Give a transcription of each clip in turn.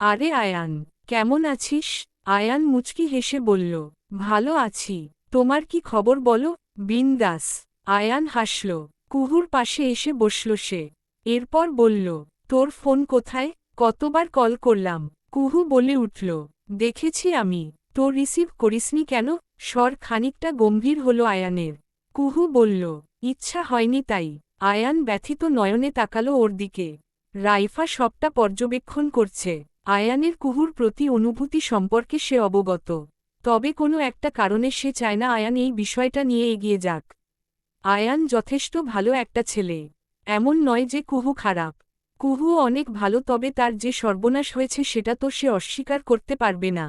আরে আয়ান, কেমন আছিস? আয়ান মুচকি হেসে বলল, ভালো আছি। তোমার কি খবর বলো? বিন্দাস। আয়ান হাসল। কুহুর পাশে এসে বসল সে। এরপর বলল, তোর ফোন কোথায়? কতবার কল করলাম। কুহু বলে উঠল, দেখেছি আমি। তোর রিসিভ করিসনি কেন? স্বর খানিকটা গম্ভীর হল আয়ানের। কুহু বলল, ইচ্ছা হয়নি তাই। আয়ান ব্যথিত নয়নে তাকালো ওর দিকে। রাইফা সবটা পর্যবেক্ষণ করছে। আয়ানের কুহুর প্রতি অনুভূতি সম্পর্কে সে অবগত। তবে কোনো একটা কারণে সে চায় না আয়ান এই বিষয়টা নিয়ে এগিয়ে যাক। আয়ান যথেষ্ট ভালো একটা ছেলে। এমন নয় যে কুহু খারাপ। কুহু অনেক ভালো, তবে তার যে সর্বনাশ হয়েছে সেটা তো সে অস্বীকার করতে পারবে না।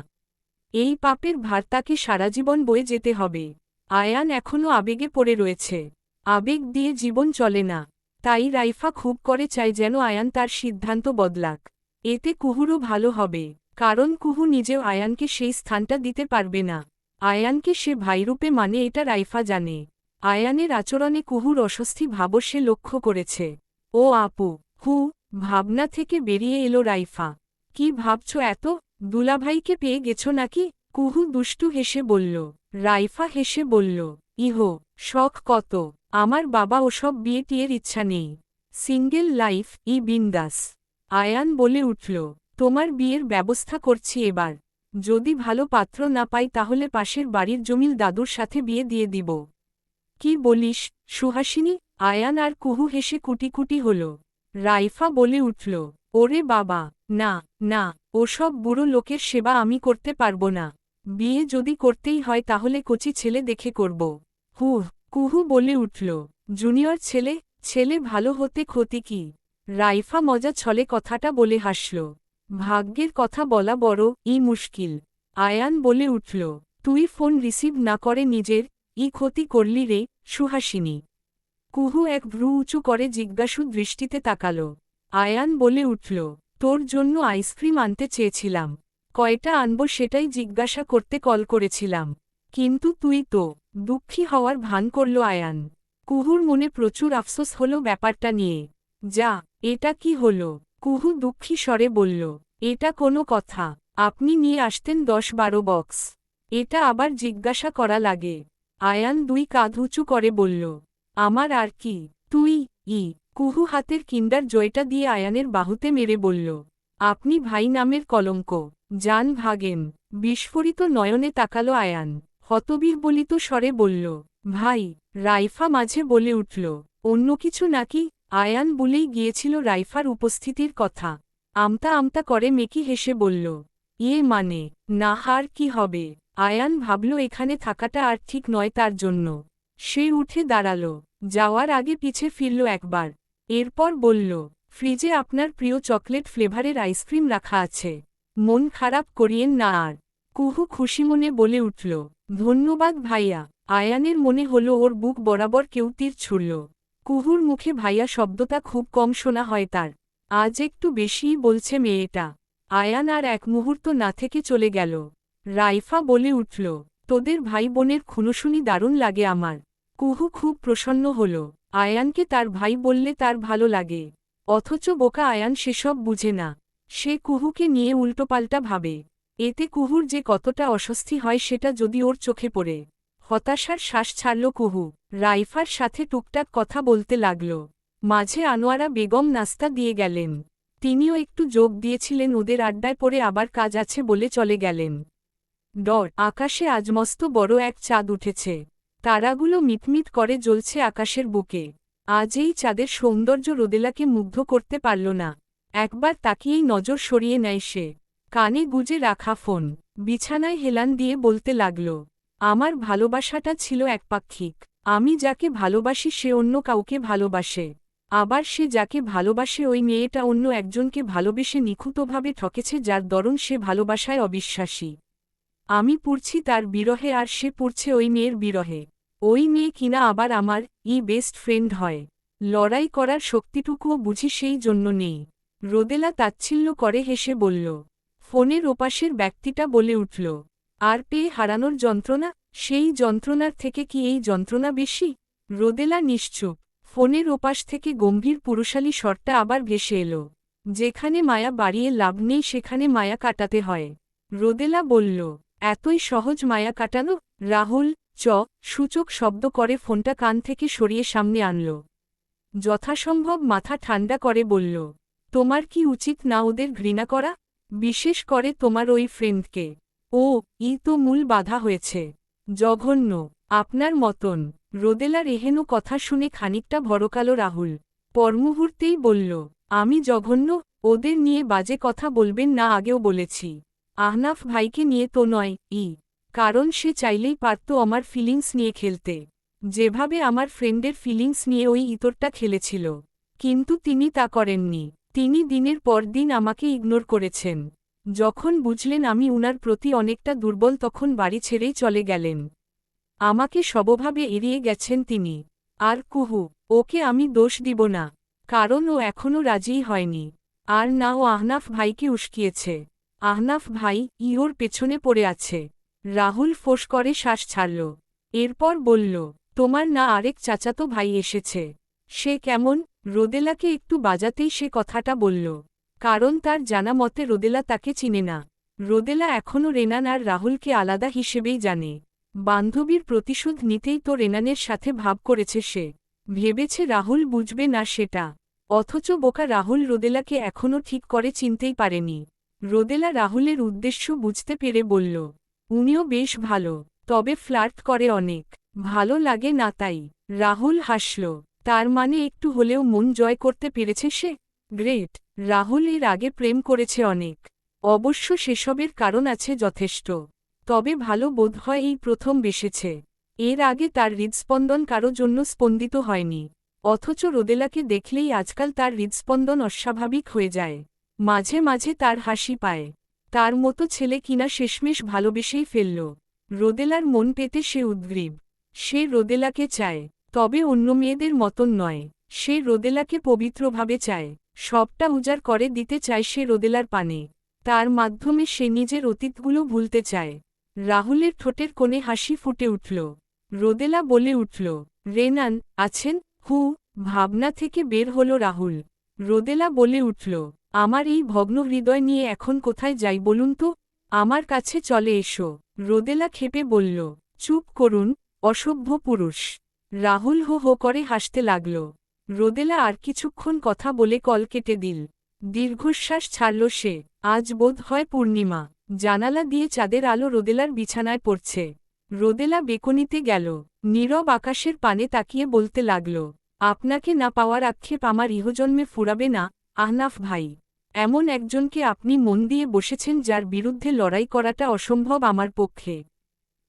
এই পাপের ভার তাকে সারাজীবন বয়ে যেতে হবে। আয়ান এখনও আবেগে পড়ে রয়েছে। আবেগ দিয়ে জীবন চলে না। তাই রাইফা খুব করে চায় যেন আয়ান তার সিদ্ধান্ত বদলাক। এতে কুহুরও ভালো হবে, কারণ কুহু নিজেও আয়ানকে সেই স্থানটা দিতে পারবে না। আয়ানকে সে ভাইরূপে মানে এটা রাইফা জানে। আয়ানের আচরণে কুহুর অস্বস্তি ভাবও সে লক্ষ্য করেছে। ও আপু, হু, ভাবনা থেকে বেরিয়ে এলো রাইফা। কি ভাবছ এত? দুলাভাইকে পেয়ে গেছ নাকি? কুহু দুষ্টু হেসে বলল। রাইফা হেসে বলল, ইহো, শখ কত। আমার বাবা ওসব বিয়ে টিয়ের ইচ্ছা নেই। সিঙ্গেল লাইফ, বিন্দাস। আয়ান বলে উঠল, তোমার বিয়ের ব্যবস্থা করছি এবার। যদি ভালো পাত্র না পাই তাহলে পাশের বাড়ির জমিল দাদুর সাথে বিয়ে দিয়ে দিব। কি বলিস, সুহাসিনী? আয়ান আর কুহু হেসে কুটি কুটি হল। রাইফা বলে উঠল, ওরে বাবা, না, না, ওসব বুড়ো লোকের সেবা আমি করতে পারবো না। বিয়ে যদি করতেই হয় তাহলে কচি ছেলে দেখে করব। হুহ, কুহু বলে উঠল, জুনিয়র ছেলে? ছেলে ভালো হতে ক্ষতি কি? রাইফা মজা ছলে কথাটা বলে হাসল। ভাগ্যের কথা বলা বড় মুশকিল। আয়ান বলে উঠল, তুই ফোন রিসিভ না করে নিজের ক্ষতি করলি রে, সুহাসিনী। কুহু এক ভ্রু উঁচু করে জিজ্ঞাসু দৃষ্টিতে তাকাল। আয়ান বলে উঠল, তোর জন্য আইসক্রিম আনতে চেয়েছিলাম। কয়টা আনব সেটাই জিজ্ঞাসা করতে কল করেছিলাম। কিন্তু তুই তো। দুঃখী হওয়ার ভান করল আয়ান। কুহুর মনে প্রচুর আফসোস হল ব্যাপারটা নিয়ে। যা, এটা কি হল? কুহু দুঃখী স্বরে বলল, এটা কোনো কথা? আপনি নিয়ে আসতেন 10-12 বক্স। এটা আবার জিজ্ঞাসা করা লাগে? আয়ান দুই কাঁধ উঁচু করে বলল, আমার আর কি। তুই কুহু হাতের কিন্ডার জয়টা দিয়ে আয়ানের বাহুতে মেরে বলল, আপনি ভাই নামের কলঙ্ক। যান ভাগেন। বিস্ফোরিত নয়নে তাকালো আয়ান। হতবিহ্বলিত স্বরে বলল, ভাই। রাইফা মাঝে বলে উঠল, অন্য কিছু নাকি? আয়ান বলেই গিয়েছিল রাইফার উপস্থিতির কথা। আমতা আমতা করে মেকি হেসে বলল, মানে, না হার কি হবে? আয়ান ভাবল এখানে থাকাটা আর ঠিক নয় তার জন্য। সে উঠে দাঁড়াল। যাওয়ার আগে পিছে ফিরল একবার। এরপর বলল, ফ্রিজে আপনার প্রিয় চকলেট ফ্লেভারের আইসক্রিম রাখা আছে। মন খারাপ করিয়েন না আর। কুহু খুশি মনে বলে উঠল, ধন্যবাদ ভাইয়া। আয়ানের মনে হল ওর বুক বরাবর কেউ তীর ছুড়ল। কুহুর মুখে ভাইয়া শব্দটা খুব কম শোনা হয় তার। আজ একটু বেশিই বলছে মেয়েটা। আয়ান আর এক মুহূর্ত না থেকে চলে গেল। রাইফা বলে উঠল, তোদের ভাই বোনের খুনোশুনি দারুণ লাগে আমার। কুহু খুব প্রসন্ন হল। আয়ানকে তার ভাই বললে তার ভালো লাগে। অথচ বোকা আয়ান সেসব বুঝে না। সে কুহুকে নিয়ে উল্টোপাল্টা ভাবে। এতে কুহুর যে কতটা অস্বস্তি হয় সেটা যদি ওর চোখে পড়ে। হতাশার শ্বাস ছাড়ল কুহু। রাইফার সাথে টুকটাক কথা বলতে লাগল। মাঝে আনোয়ারা বেগম নাস্তা দিয়ে গেলেন। তিনিও একটু যোগ দিয়েছিলেন ওদের আড্ডায়, পড়ে আবার কাজ আছে বলে চলে গেলেন। আকাশে আজ মস্ত বড় এক চাঁদ উঠেছে। তারাগুলো মিটমিট করে জ্বলছে আকাশের বুকে। আজ এই চাঁদের সৌন্দর্য রোদেলাকে মুগ্ধ করতে পারল না। একবার তাকিয়েই নজর সরিয়ে নেয় সে। কানে গুজে রাখা ফোন। বিছানায় হেলান দিয়ে বলতে লাগল, আমার ভালোবাসাটা ছিল একপাক্ষিক। আমি যাকে ভালোবাসি সে অন্য কাউকে ভালোবাসে। আবার সে যাকে ভালোবাসে ওই মেয়েটা অন্য একজনকে ভালোবেসে নিখুঁতভাবে ঠকেছে, যার দরুন সে ভালোবাসায় অবিশ্বাসী। আমি পুড়ছি তার বিরহে আর সে পুড়ছে ওই মেয়ের বিরহে। ওই মেয়ে কিনা আবার আমার বেস্ট ফ্রেন্ড হয়। লড়াই করার শক্তিটুকুও বুঝি সেই জন্য নেই। রোদেলা তাচ্ছিল্য করে হেসে বলল। ফোনের ওপাশের ব্যক্তিটা বলে উঠল, আর পেয়ে হারানোর যন্ত্রণা? সেই যন্ত্রণার থেকে কি এই যন্ত্রণা বেশি? রোদেলা নিশ্চুপ। ফোনের ওপাশ থেকে গম্ভীর পুরুষালী স্বরটা আবার ভেসে এলো। যেখানে মায়া বাড়িয়ে লাভ নেই সেখানে মায়া কাটাতে হয়। রোদেলা বলল, এতই সহজ মায়া কাটানো? রাহুল সূচক শব্দ করে ফোনটা কান থেকে সরিয়ে সামনে আনল। যথাসম্ভব মাথা ঠান্ডা করে বলল, তোমার কি উচিত না ওদের ঘৃণা করা? বিশেষ করে তোমার ওই ফ্রেন্ডকে। ও, তো মূল বাধা হয়েছে। জঘন্য, আপনার মতন। রোদেলার এহেন কথা শুনে খানিকটা ভরকালো রাহুল। পরমুহূর্তেই বলল, আমি জঘন্য? ওদের নিয়ে বাজে কথা বলবেন না, আগেও বলেছি। আহনাফ ভাইকে নিয়ে তো নয়, কারণ সে চাইলেই পারত আমার ফিলিংস নিয়ে খেলতে, যেভাবে আমার ফ্রেন্ডের ফিলিংস নিয়ে ওই ইতরটা খেলেছিল। কিন্তু তিনি তা করেননি। তিনি দিনের পর দিন আমাকে ইগনোর করেছেন। যখন বুঝলেন আমি উনার প্রতি অনেকটা দুর্বল তখন বাড়ি ছেড়েই চলে গেলেন। আমাকে সবভাবে এড়িয়ে গেছেন তিনি। আর কুহু, ওকে আমি দোষ দিব না, কারণ ও এখনও রাজিই হয়নি। আর না ও আহনাফ ভাইকে উস্কিয়েছে। আহনাফ ভাই ওর পেছনে পড়ে আছে। রাহুল ফোঁস করে শ্বাস ছাড়ল। এরপর বলল, তোমার না আরেক চাচাতো ভাই এসেছে? সে কেমন? রোদেলাকে একটু বাজাতেই সে কথাটা বলল, কারণ তার জানা মতে রোদেলা তাকে চিনে না। রোদেলা এখনও রেনান আর রাহুলকে আলাদা হিসেবেই জানে। বান্ধবীর প্রতিশোধ নিতেই তো রেনানের সাথে ভাব করেছে সে। ভেবেছে রাহুল বুঝবে না সেটা। অথচ বোকা রাহুল রোদেলাকে এখনও ঠিক করে চিনতেই পারেনি। রোদেলা রাহুলের উদ্দেশ্য বুঝতে পেরে বলল, উনিও বেশ ভালো, তবে ফ্লার্ট করে অনেক। ভালো লাগে না তাই? রাহুল হাসল। তার মানে একটু হলেও মন জয় করতে পেরেছে সে। গ্রেট। রাহুল এর আগে প্রেম করেছে অনেক। অবশ্য সেসবের কারণ আছে যথেষ্ট। তবে ভালো বোধ হয় এই প্রথম বেসেছে। এর আগে তার হৃদস্পন্দন কারো জন্য স্পন্দিত হয়নি। অথচ রোদেলাকে দেখলেই আজকাল তার হৃদস্পন্দন অস্বাভাবিক হয়ে যায়। মাঝে মাঝে তার হাসি পায়। তার মতো ছেলে কিনা শেষমেশ ভালোবেসেই ফেলল। রোদেলার মন পেতে সে উদ্গ্রীব। সে রোদেলাকে চায়, তবে অন্য মেয়েদের মতন নয়। সে রোদেলাকে পবিত্রভাবে চায়। সবটা উজাড় করে দিতে চায় সে রোদেলার পানে। তার মাধ্যমে সে নিজের অতীতগুলো ভুলতে চায়। রাহুলের ঠোঁটের কোণে হাসি ফুটে উঠল। রোদেলা বলে উঠল, রেনান আছেন? ভাবনা থেকে বের হল রাহুল। রোদেলা বলে উঠল, আমার এই ভগ্ন হৃদয় নিয়ে এখন কোথায় যাই বলুন তো? আমার কাছে চলে এসো। রোদেলা ক্ষেপে বলল, চুপ করুন, অসভ্য পুরুষ। রাহুল হো হো করে হাসতে লাগল। রোদেলা আর কিছুক্ষণ কথা বলে কল কেটে দিল। দীর্ঘশ্বাস ছাড়ল সে। আজ বোধ হয় পূর্ণিমা। জানালা দিয়ে চাঁদের আলো রোদেলার বিছানায় পড়ছে। রোদেলা বেকনিতে গেল। নীরব আকাশের পানে তাকিয়ে বলতে লাগল, আপনাকে না পাওয়ার আক্ষেপ আমার ইহজন্মে ফুরাবে না, আহনাফ ভাই। এমন একজনকে আপনি মন দিয়ে বসেছেন যার বিরুদ্ধে লড়াই করাটা অসম্ভব আমার পক্ষে।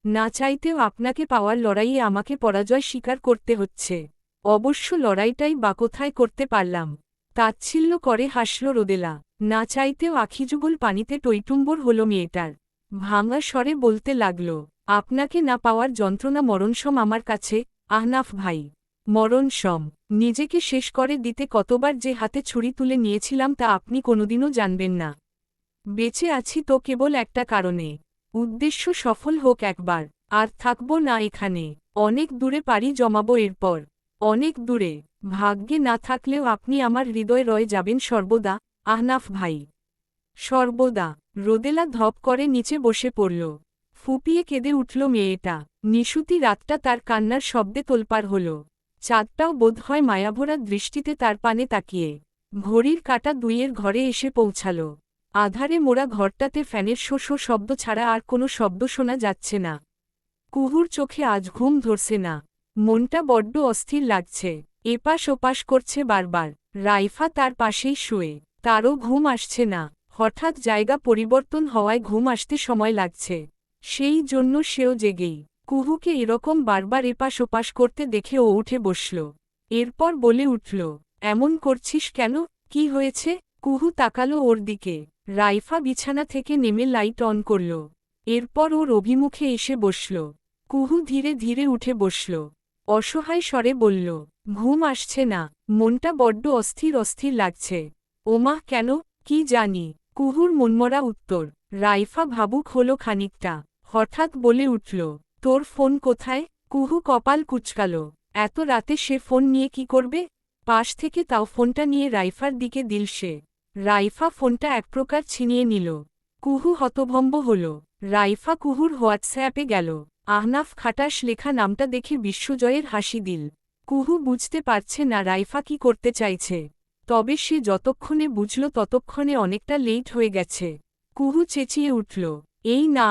না চাইতেও আপনাকে পাওয়ার লড়াইয়ে আমাকে পরাজয় স্বীকার করতে হচ্ছে। অবশ্য লড়াইটাই বা কোথায় করতে পারলাম? তাচ্ছিল্য করে হাসল রোদেলা। না চাইতেও আখিযুগল পানিতে টইটুম্বর হল মেয়েটার। ভাঙা স্বরে বলতে লাগল, আপনাকে না পাওয়ার যন্ত্রণা মরণসম আমার কাছে, আহনাফ ভাই। মরণসম। নিজেকে শেষ করে দিতে কতবার যে হাতে ছুরি তুলে নিয়েছিলাম তা আপনি কোনোদিনও জানবেন না। বেঁচে আছি তো কেবল একটা কারণে। উদ্দেশ্য সফল হোক একবার, আর থাকব না এখানে। অনেক দূরে পাড়ি জমাবো এরপর। অনেক দূরে। ভাগ্যে না থাকলেও আপনি আমার হৃদয়ে রয়ে যাবেন সর্বদা, আহনাফ ভাই। সর্বদা। রোদেলা ধপ করে নিচে বসে পড়ল। ফুপিয়ে কেঁদে উঠল মেয়েটা। নিশুতি রাতটা তার কান্নার শব্দে তোলপাড় হল। চাঁদটাও বোধহয় মায়াভরা দৃষ্টিতে তার পানে তাকিয়ে। ঘড়ির কাঁটা দুইয়ের ঘরে এসে পৌঁছাল। আধারে মোড়া ঘরটাতে ফ্যানের শো শো শব্দ ছাড়া আর কোনো শব্দ শোনা যাচ্ছে না। কুহুর চোখে আজ ঘুম ধরছে না। মনটা বড্ড অস্থির লাগছে। এপাশ ওপাশ করছে বারবার। রাইফা তার পাশেই শুয়ে। তারও ঘুম আসছে না। হঠাৎ জায়গা পরিবর্তন হওয়ায় ঘুম আসতে সময় লাগছে। সেই জন্য সেও জেগেই। কুহুকে এরকম বারবার এপাশ ওপাশ করতে দেখে ও উঠে বসল। এরপর বলে উঠল, এমন করছিস কেন? কি হয়েছে? কুহু তাকালো ওর দিকে। রাইফা বিছানা থেকে নেমে লাইট অন করল। এরপর ওর অভিমুখে এসে বসল। কুহু ধীরে ধীরে উঠে বসল। অসহায় স্বরে বলল, ঘুম আসছে না, মনটা বড্ড অস্থির অস্থির লাগছে। ওমা কেন? কি জানি। কুহুর মনমরা উত্তর। রাইফা ভাবুক হল খানিকটা। হঠাৎ বলে উঠল, তোর ফোন কোথায়? কুহু কপাল কুঁচকাল। এত রাতে সে ফোন নিয়ে কি করবে? পাশ থেকে তাও ফোনটা নিয়ে রাইফার দিকে দিল সে। রাইফা ফোনটা এক প্রকার ছিনিয়ে নিল। কুহু হতভম্ব হল। রাইফা কুহুর হোয়াটসঅ্যাপে গেল। আহনাফ খাটাস লেখা নামটা দেখে বিশ্বজয়ের হাসি দিল। কুহু বুঝতে পারছে না রাইফা কি করতে চাইছে। তবে সে যতক্ষণে বুঝল ততক্ষণে অনেকটা লেট হয়ে গেছে। কুহু চেঁচিয়ে উঠল, এই না!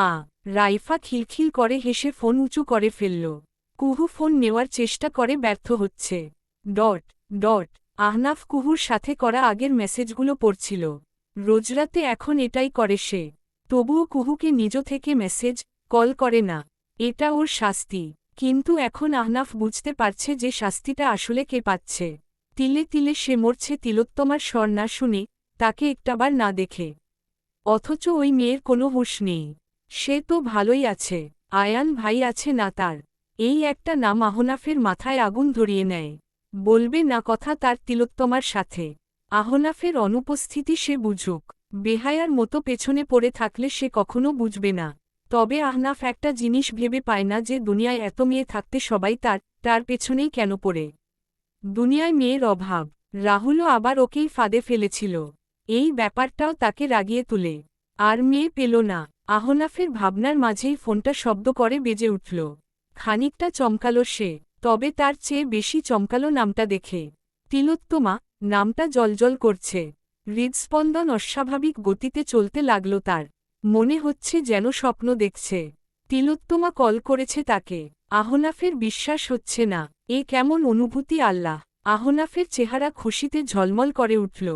রাইফা খিলখিল করে হেসে ফোন উঁচু করে ফেলল। কুহু ফোন নেওয়ার চেষ্টা করে ব্যর্থ হচ্ছে। ডট ডট আহনাফ কুহুর সাথে করা আগের মেসেজগুলো পড়ছিল। রোজরাতে এখন এটাই করে সে। তবুও কুহুকে নিজ থেকে মেসেজ, কল করে না। এটা ওর শাস্তি। কিন্তু এখন আহনাফ বুঝতে পারছে যে শাস্তিটা আসলে কে পাচ্ছে। তিলে তিলে সে মরছে তিলোত্তমার স্বর না শুনে, তাকে একটাবার না দেখে। অথচ ওই মেয়ের কোনো হুঁশ নেই। সে তো ভালোই আছে, আয়ান ভাই আছে না তার। এই একটা নাম আহনাফের মাথায় আগুন ধরিয়ে নেয়। বলবে না কথা তার তিলোত্তমার সাথে। আহনাফের অনুপস্থিতি সে বুঝুক। বেহায়ার মতো পেছনে পড়ে থাকলে সে কখনো বুঝবে না। তবে আহনাফ একটা জিনিস ভেবে পায় না যে দুনিয়ায় এত মেয়ে থাকতে সবাই তার পেছনেই কেন পড়ে। দুনিয়ায় মেয়ের অভাব। রাহুলও আবার ওকেই ফাঁদে ফেলেছিল। এই ব্যাপারটাও তাকে রাগিয়ে তুলে। আর মেয়ে পেল না। আহনাফের ভাবনার মাঝেই ফোনটা শব্দ করে বেজে উঠল। খানিকটা চমকালো সে, তবে তার চেয়ে বেশি চমকালো নামটা দেখে। তিলোত্তমা, নামটা জলজল করছে। হৃদস্পন্দন অস্বাভাবিক গতিতে চলতে লাগল তার। মনে হচ্ছে যেন স্বপ্ন দেখছে। তিলোত্তমা কল করেছে তাকে। আহনাফের বিশ্বাস হচ্ছে না। এ কেমন অনুভূতি আল্লাহ! আহনাফের চেহারা খুশিতে ঝলমল করে উঠল।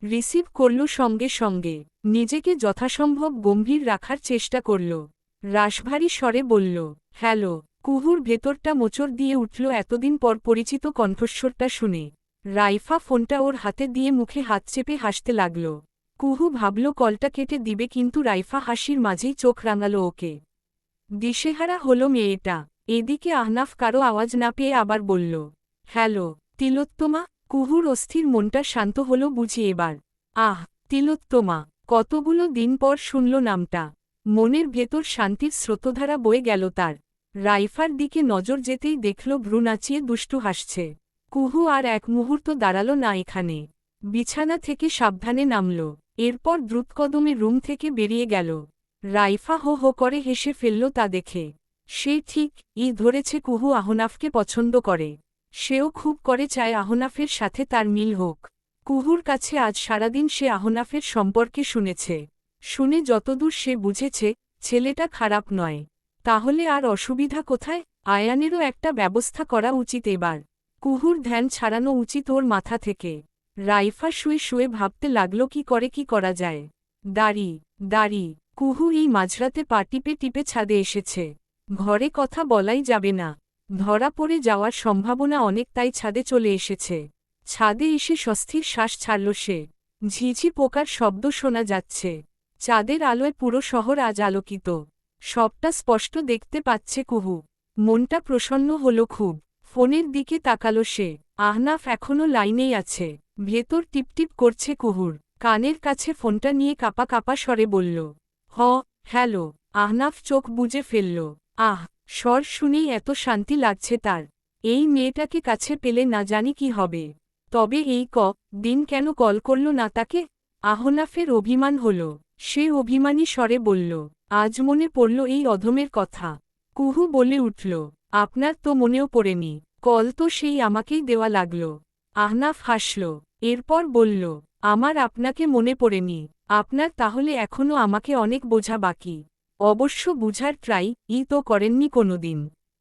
রিসিভ করল সঙ্গে সঙ্গে। নিজেকে যথাসম্ভব গম্ভীর রাখার চেষ্টা করল। রাশভারী স্বরে বলল, হ্যালো। কুহুর ভেতরটা মোচড় দিয়ে উঠল এতদিন পর পরিচিত কণ্ঠস্বরটা শুনে। রাইফা ফোনটা ওর হাতে দিয়ে মুখে হাত চেপে হাসতে লাগল। কুহু ভাবল কলটা কেটে দিবে কিন্তু রাইফা হাসির মাঝেই চোখ রাঙাল ওকে। দিশেহারা হল মেয়েটা। এদিকে আহনাফ কারো আওয়াজ না পেয়ে আবার বলল, হ্যালো তিলোত্তমা। কুহুর অস্থির মনটা শান্ত হল বুঝি এবার। আহ, তিলোত্তমা! কতগুলো দিন পর শুনল নামটা। মনের ভেতর শান্তির স্রোতধারা বয়ে গেল তার। রাইফার দিকে নজর যেতেই দেখল ভ্রু নাচিয়ে দুষ্টু হাসছে। কুহু আর এক মুহূর্ত দাঁড়াল না এখানে। বিছানা থেকে সাবধানে নামল। এরপর দ্রুতকদমে রুম থেকে বেরিয়ে গেল। রাইফা হো হো করে হেসে ফেলল তা দেখে। সে ঠিক ধরেছে কুহু আহনাফকে পছন্দ করে। সেও খুব করে চায় আহনাফের সাথে তার মিল হোক। কুহুর কাছে আজ সারাদিন সে আহনাফের সম্পর্কে শুনেছে। শুনে যতদূর সে বুঝেছে, ছেলেটা খারাপ নয়। তাহলে আর অসুবিধা কোথায়? আয়ানেরও একটা ব্যবস্থা করা উচিত এবার। কুহুর ধ্যান ছাড়ানো উচিত ওর মাথা থেকে। রাইফা শুয়ে শুয়ে ভাবতে লাগল কি করা যায়। দাড়ি। কুহু এই মাঝরাতে পা টিপে টিপে ছাদে এসেছে। ঘরে কথা বলাই যাবে না। ধরা পড়ে যাওয়ার সম্ভাবনা অনেক, তাই ছাদে চলে এসেছে। ছাদে এসে স্বস্তির শ্বাস ছাড়ল সে। ঝিঝি পোকার শব্দ শোনা যাচ্ছে। চাঁদের আলোয় পুরো শহর আজ আলোকিত। সবটা স্পষ্ট দেখতে পাচ্ছে কুহু। মনটা প্রসন্ন হল খুব। ফোনের দিকে তাকালো সে। আহনাফ এখনও লাইনেই আছে। ভেতর টিপটিপ করছে কুহুর। কানের কাছে ফোনটা নিয়ে কাপা কাপা স্বরে বলল, হ্যালো। আহনাফ চোখ বুজে ফেলল। আহ! স্বর শুনেই এত শান্তি লাগছে তার। এই মেয়েটাকে কাছে পেলে না জানি কি হবে। তবে এই দিন কেন কল করল না তাকে? আহনাফের অভিমান হল। সে অভিমানী স্বরে বলল, আজ মনে পড়ল এই অধমের কথা। কুহু বলে উঠল, আপনার তো মনেও পড়েনি। কল তো সেই আমাকেই দেওয়া লাগল। আহনাফ হাসল। এরপর বলল, আমার আপনাকে মনে পড়েনি। আপনার তাহলে এখনও আমাকে অনেক বোঝা বাকি। অবশ্য বুঝার ট্রাই তো করেননি কোনোদিন।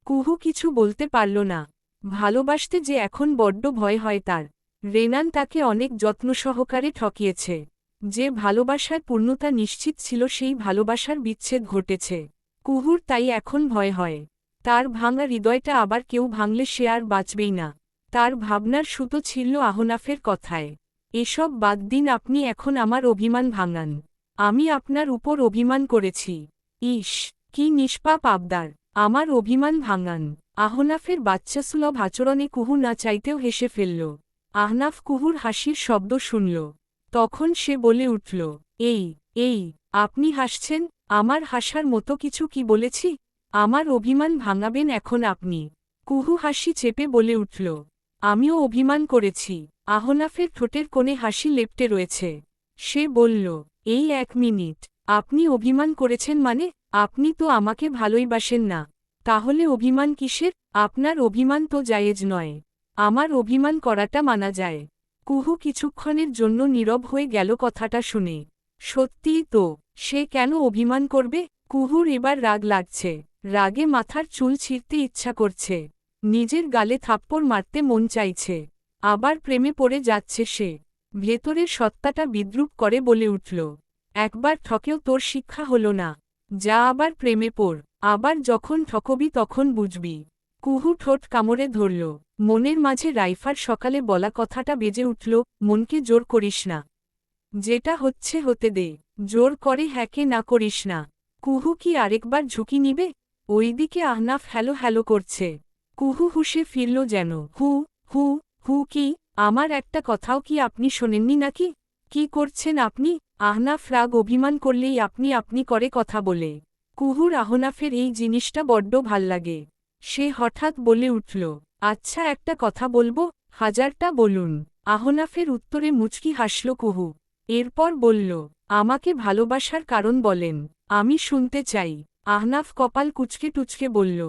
কুহু কিছু বলতে পারল না। ভালোবাসতে যে এখন বড্ড ভয় হয় তার। রেনান তাকে অনেক যত্ন সহকারে ঠকিয়েছে। যে ভালোবাসার পূর্ণতা নিশ্চিত ছিল সেই ভালোবাসার বিচ্ছেদ ঘটেছে। কুহুর তাই এখন ভয় হয়। তার ভাঙা হৃদয়টা আবার কেউ ভাঙলে সে আর বাঁচবেই না। তার ভাবনার সুতো ছিল আহনাফের কথায়। এসব বাদ দিন, আপনি এখন আমার অভিমান ভাঙান। আমি আপনার উপর অভিমান করেছি। ইস, কি নিষ্পাপ আবদার! আমার অভিমান ভাঙান। আহনাফের বাচ্চাসুলভ আচরণে কুহু না চাইতেও হেসে ফেলল। আহনাফ কুহুর হাসির শব্দ শুনল। তখন সে বলে উঠল, এই আপনি হাসছেন? আমার হাসার মতো কিছু কি বলেছি? আমার অভিমান ভাঙাবেন এখন আপনি? কুহু হাসি চেপে বলে উঠল, আমিও অভিমান করেছি। আহনাফের ঠোঁটের কোণে হাসি লেপ্টে রয়েছে। সে বলল, এই 1 মিনিট, আপনি অভিমান করেছেন মানে? আপনি তো আমাকে ভালোইবাসেন না। তাহলে অভিমান কিসের? আপনার অভিমান তো জায়েজ নয়। আমার অভিমান করাটা মানা যায়। কুহু কিছুক্ষণের জন্য নীরব হয়ে গেল কথাটা শুনে। সত্যিই তো, সে কেন অভিমান করবে? কুহুর এবার রাগ লাগছে। রাগে মাথার চুল ছিঁড়তে ইচ্ছা করছে। নিজের গালে থাপ্পড় মারতে মন চাইছে। আবার প্রেমে পড়ে যাচ্ছে সে। ভেতরের সত্তাটা বিদ্রূপ করে বলে উঠল, একবার ঠকেও তোর শিক্ষা হলো না। যা আবার প্রেমে পড়। আবার যখন ঠকবি তখন বুঝবি। কুহু ঠোঁট কামড়ে ধরল। মনের মাঝে রাইফার সকালে বলা কথাটা বেজে উঠল, মনকে জোর করিস না। যেটা হচ্ছে হতে দে। জোর করে হ্যাকে না করিস না। কুহু কি আরেকবার ঝুঁকি নিবে? ওইদিকে আহনাফ হ্যালো হ্যালো করছে। কুহু হুশে ফিরল যেন। হু হু হু কি? আমার একটা কথাও কি আপনি শোনেননি নাকি? কি করছেন আপনি? আহনাফ রাগ অভিমান করলেই আপনি আপনি করে কথা বলে। কুহুর আহনাফের এই জিনিসটা বড্ড ভাল লাগে। সে হঠাৎ বলে উঠল, আচ্ছা একটা কথা বলবো? 1000টা বলুন। আহনাফের উত্তরে মুচকি হাসল কুহু। এরপর বলল, আমাকে ভালোবাসার কারণ বলেন। আমি শুনতে চাই। আহনাফ কপাল কুচকে টুচকে বলল,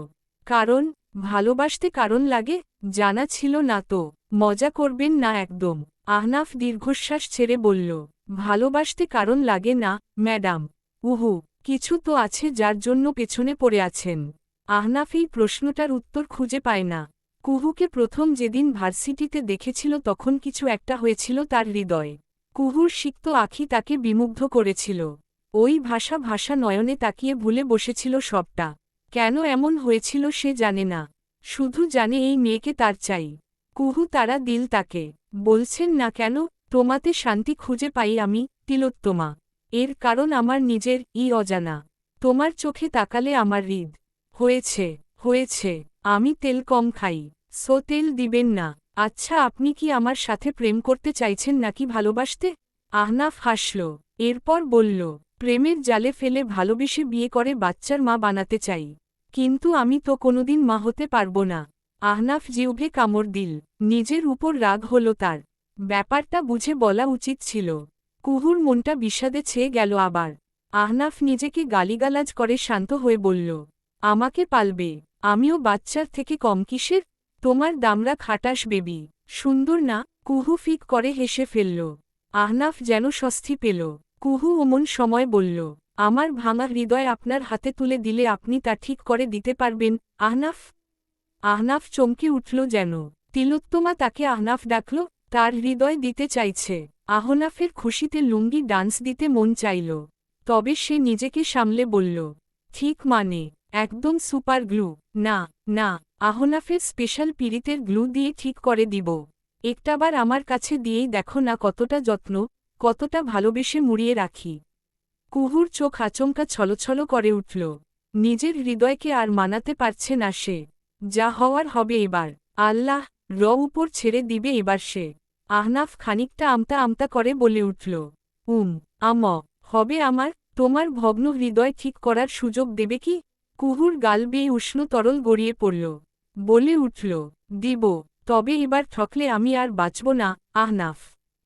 কারণ? ভালোবাসতে কারণ লাগে? জানা ছিল না তো। মজা করবেন না একদম। আহনাফ দীর্ঘশ্বাস ছেড়ে বলল, ভালোবাসতে কারণ লাগে না, ম্যাডাম। উহু, কিছু তো আছে যার জন্য পেছনে পড়ে আছেন। আহনাফ এই প্রশ্নটার উত্তর খুঁজে পায় না। কুহুকে প্রথম যেদিন ভার্সিটিতে দেখেছিল তখন কিছু একটা হয়েছিল তার হৃদয়ে। কুহুর সিক্ত আঁখি তাকে বিমুগ্ধ করেছিল। ওই ভাষা ভাষা নয়নে তাকিয়ে ভুলে বসেছিল সবটা। কেন এমন হয়েছিল সে জানে না। শুধু জানে এই মেয়েকে তার চাই। কুহু তারা দিল তাকে। বলছেন না কেন? তোমাতে শান্তি খুঁজে পাই আমি, তিলোত্তমা। এর কারণ আমার নিজের অজানা। তোমার চোখে তাকালে আমার হৃদ হয়েছে, হয়েছে। আমি তেল কম খাই। সো তেল দিবেন না। আচ্ছা আপনি কি আমার সাথে প্রেম করতে চাইছেন নাকি ভালোবাসতে? আহনাফ হাসল। এরপর বলল, প্রেমের জালে ফেলে ভালোবেসে বিয়ে করে বাচ্চার মা বানাতে চাই। কিন্তু আমি তো কোনোদিন মা হতে পারব না। আহনাফ জিহ্বে কামড় দিল। নিজের উপর রাগ হল তার। ব্যাপারটা বুঝে বলা উচিত ছিল। কুহুর মনটা বিষাদে ছেয়ে গেল আবার। আহনাফ নিজেকে গালিগালাজ করে শান্ত হয়ে বলল, আমাকে পালবে? আমিও বাচ্চার থেকে কম কিসের? তোমার দামরা খাটাস বেবি। সুন্দর না? কুহু ফিক করে হেসে ফেলল। আহনাফ যেন স্বস্তি পেল। কুহু অমন সময় বলল, আমার ভাঙা হৃদয় আপনার হাতে তুলে দিলে আপনি তা ঠিক করে দিতে পারবেন, আহনাফ? আহনাফ চমকে উঠল যেন। তিলোত্তমা তাকে আহনাফ ডাকল? তার হৃদয় দিতে চাইছে। আহনাফের খুশিতে লুঙ্গি ডান্স দিতে মন চাইল। তবে সে নিজেকে সামলে বলল, ঠিক মানে, একদম সুপার গ্লু। না, না, আহনাফের স্পেশাল পিরিতের গ্লু দিয়ে ঠিক করে দিব। একটাবার আমার কাছে দিয়েই দেখো না কতটা যত্ন, কতটা ভালোবেসে মুড়িয়ে রাখি। কুহুর চোখ আচমকা ছলছল করে উঠল। নিজের হৃদয়কে আর মানাতে পারছে না সে। যা হওয়ার হবে এবার। আল্লাহ উপর ছেড়ে দিবে এবার সে। আহনাফ খানিকটা আমতা আমতা করে বলে উঠল, হবে আমার? তোমার ভগ্ন হৃদয় ঠিক করার সুযোগ দেবে কি? কুহুর গাল বেয়ে উষ্ণ তরল গড়িয়ে পড়ল। বলে উঠল, দিব। তবে এবার ঠকলে আমি আর বাঁচব না, আহনাফ।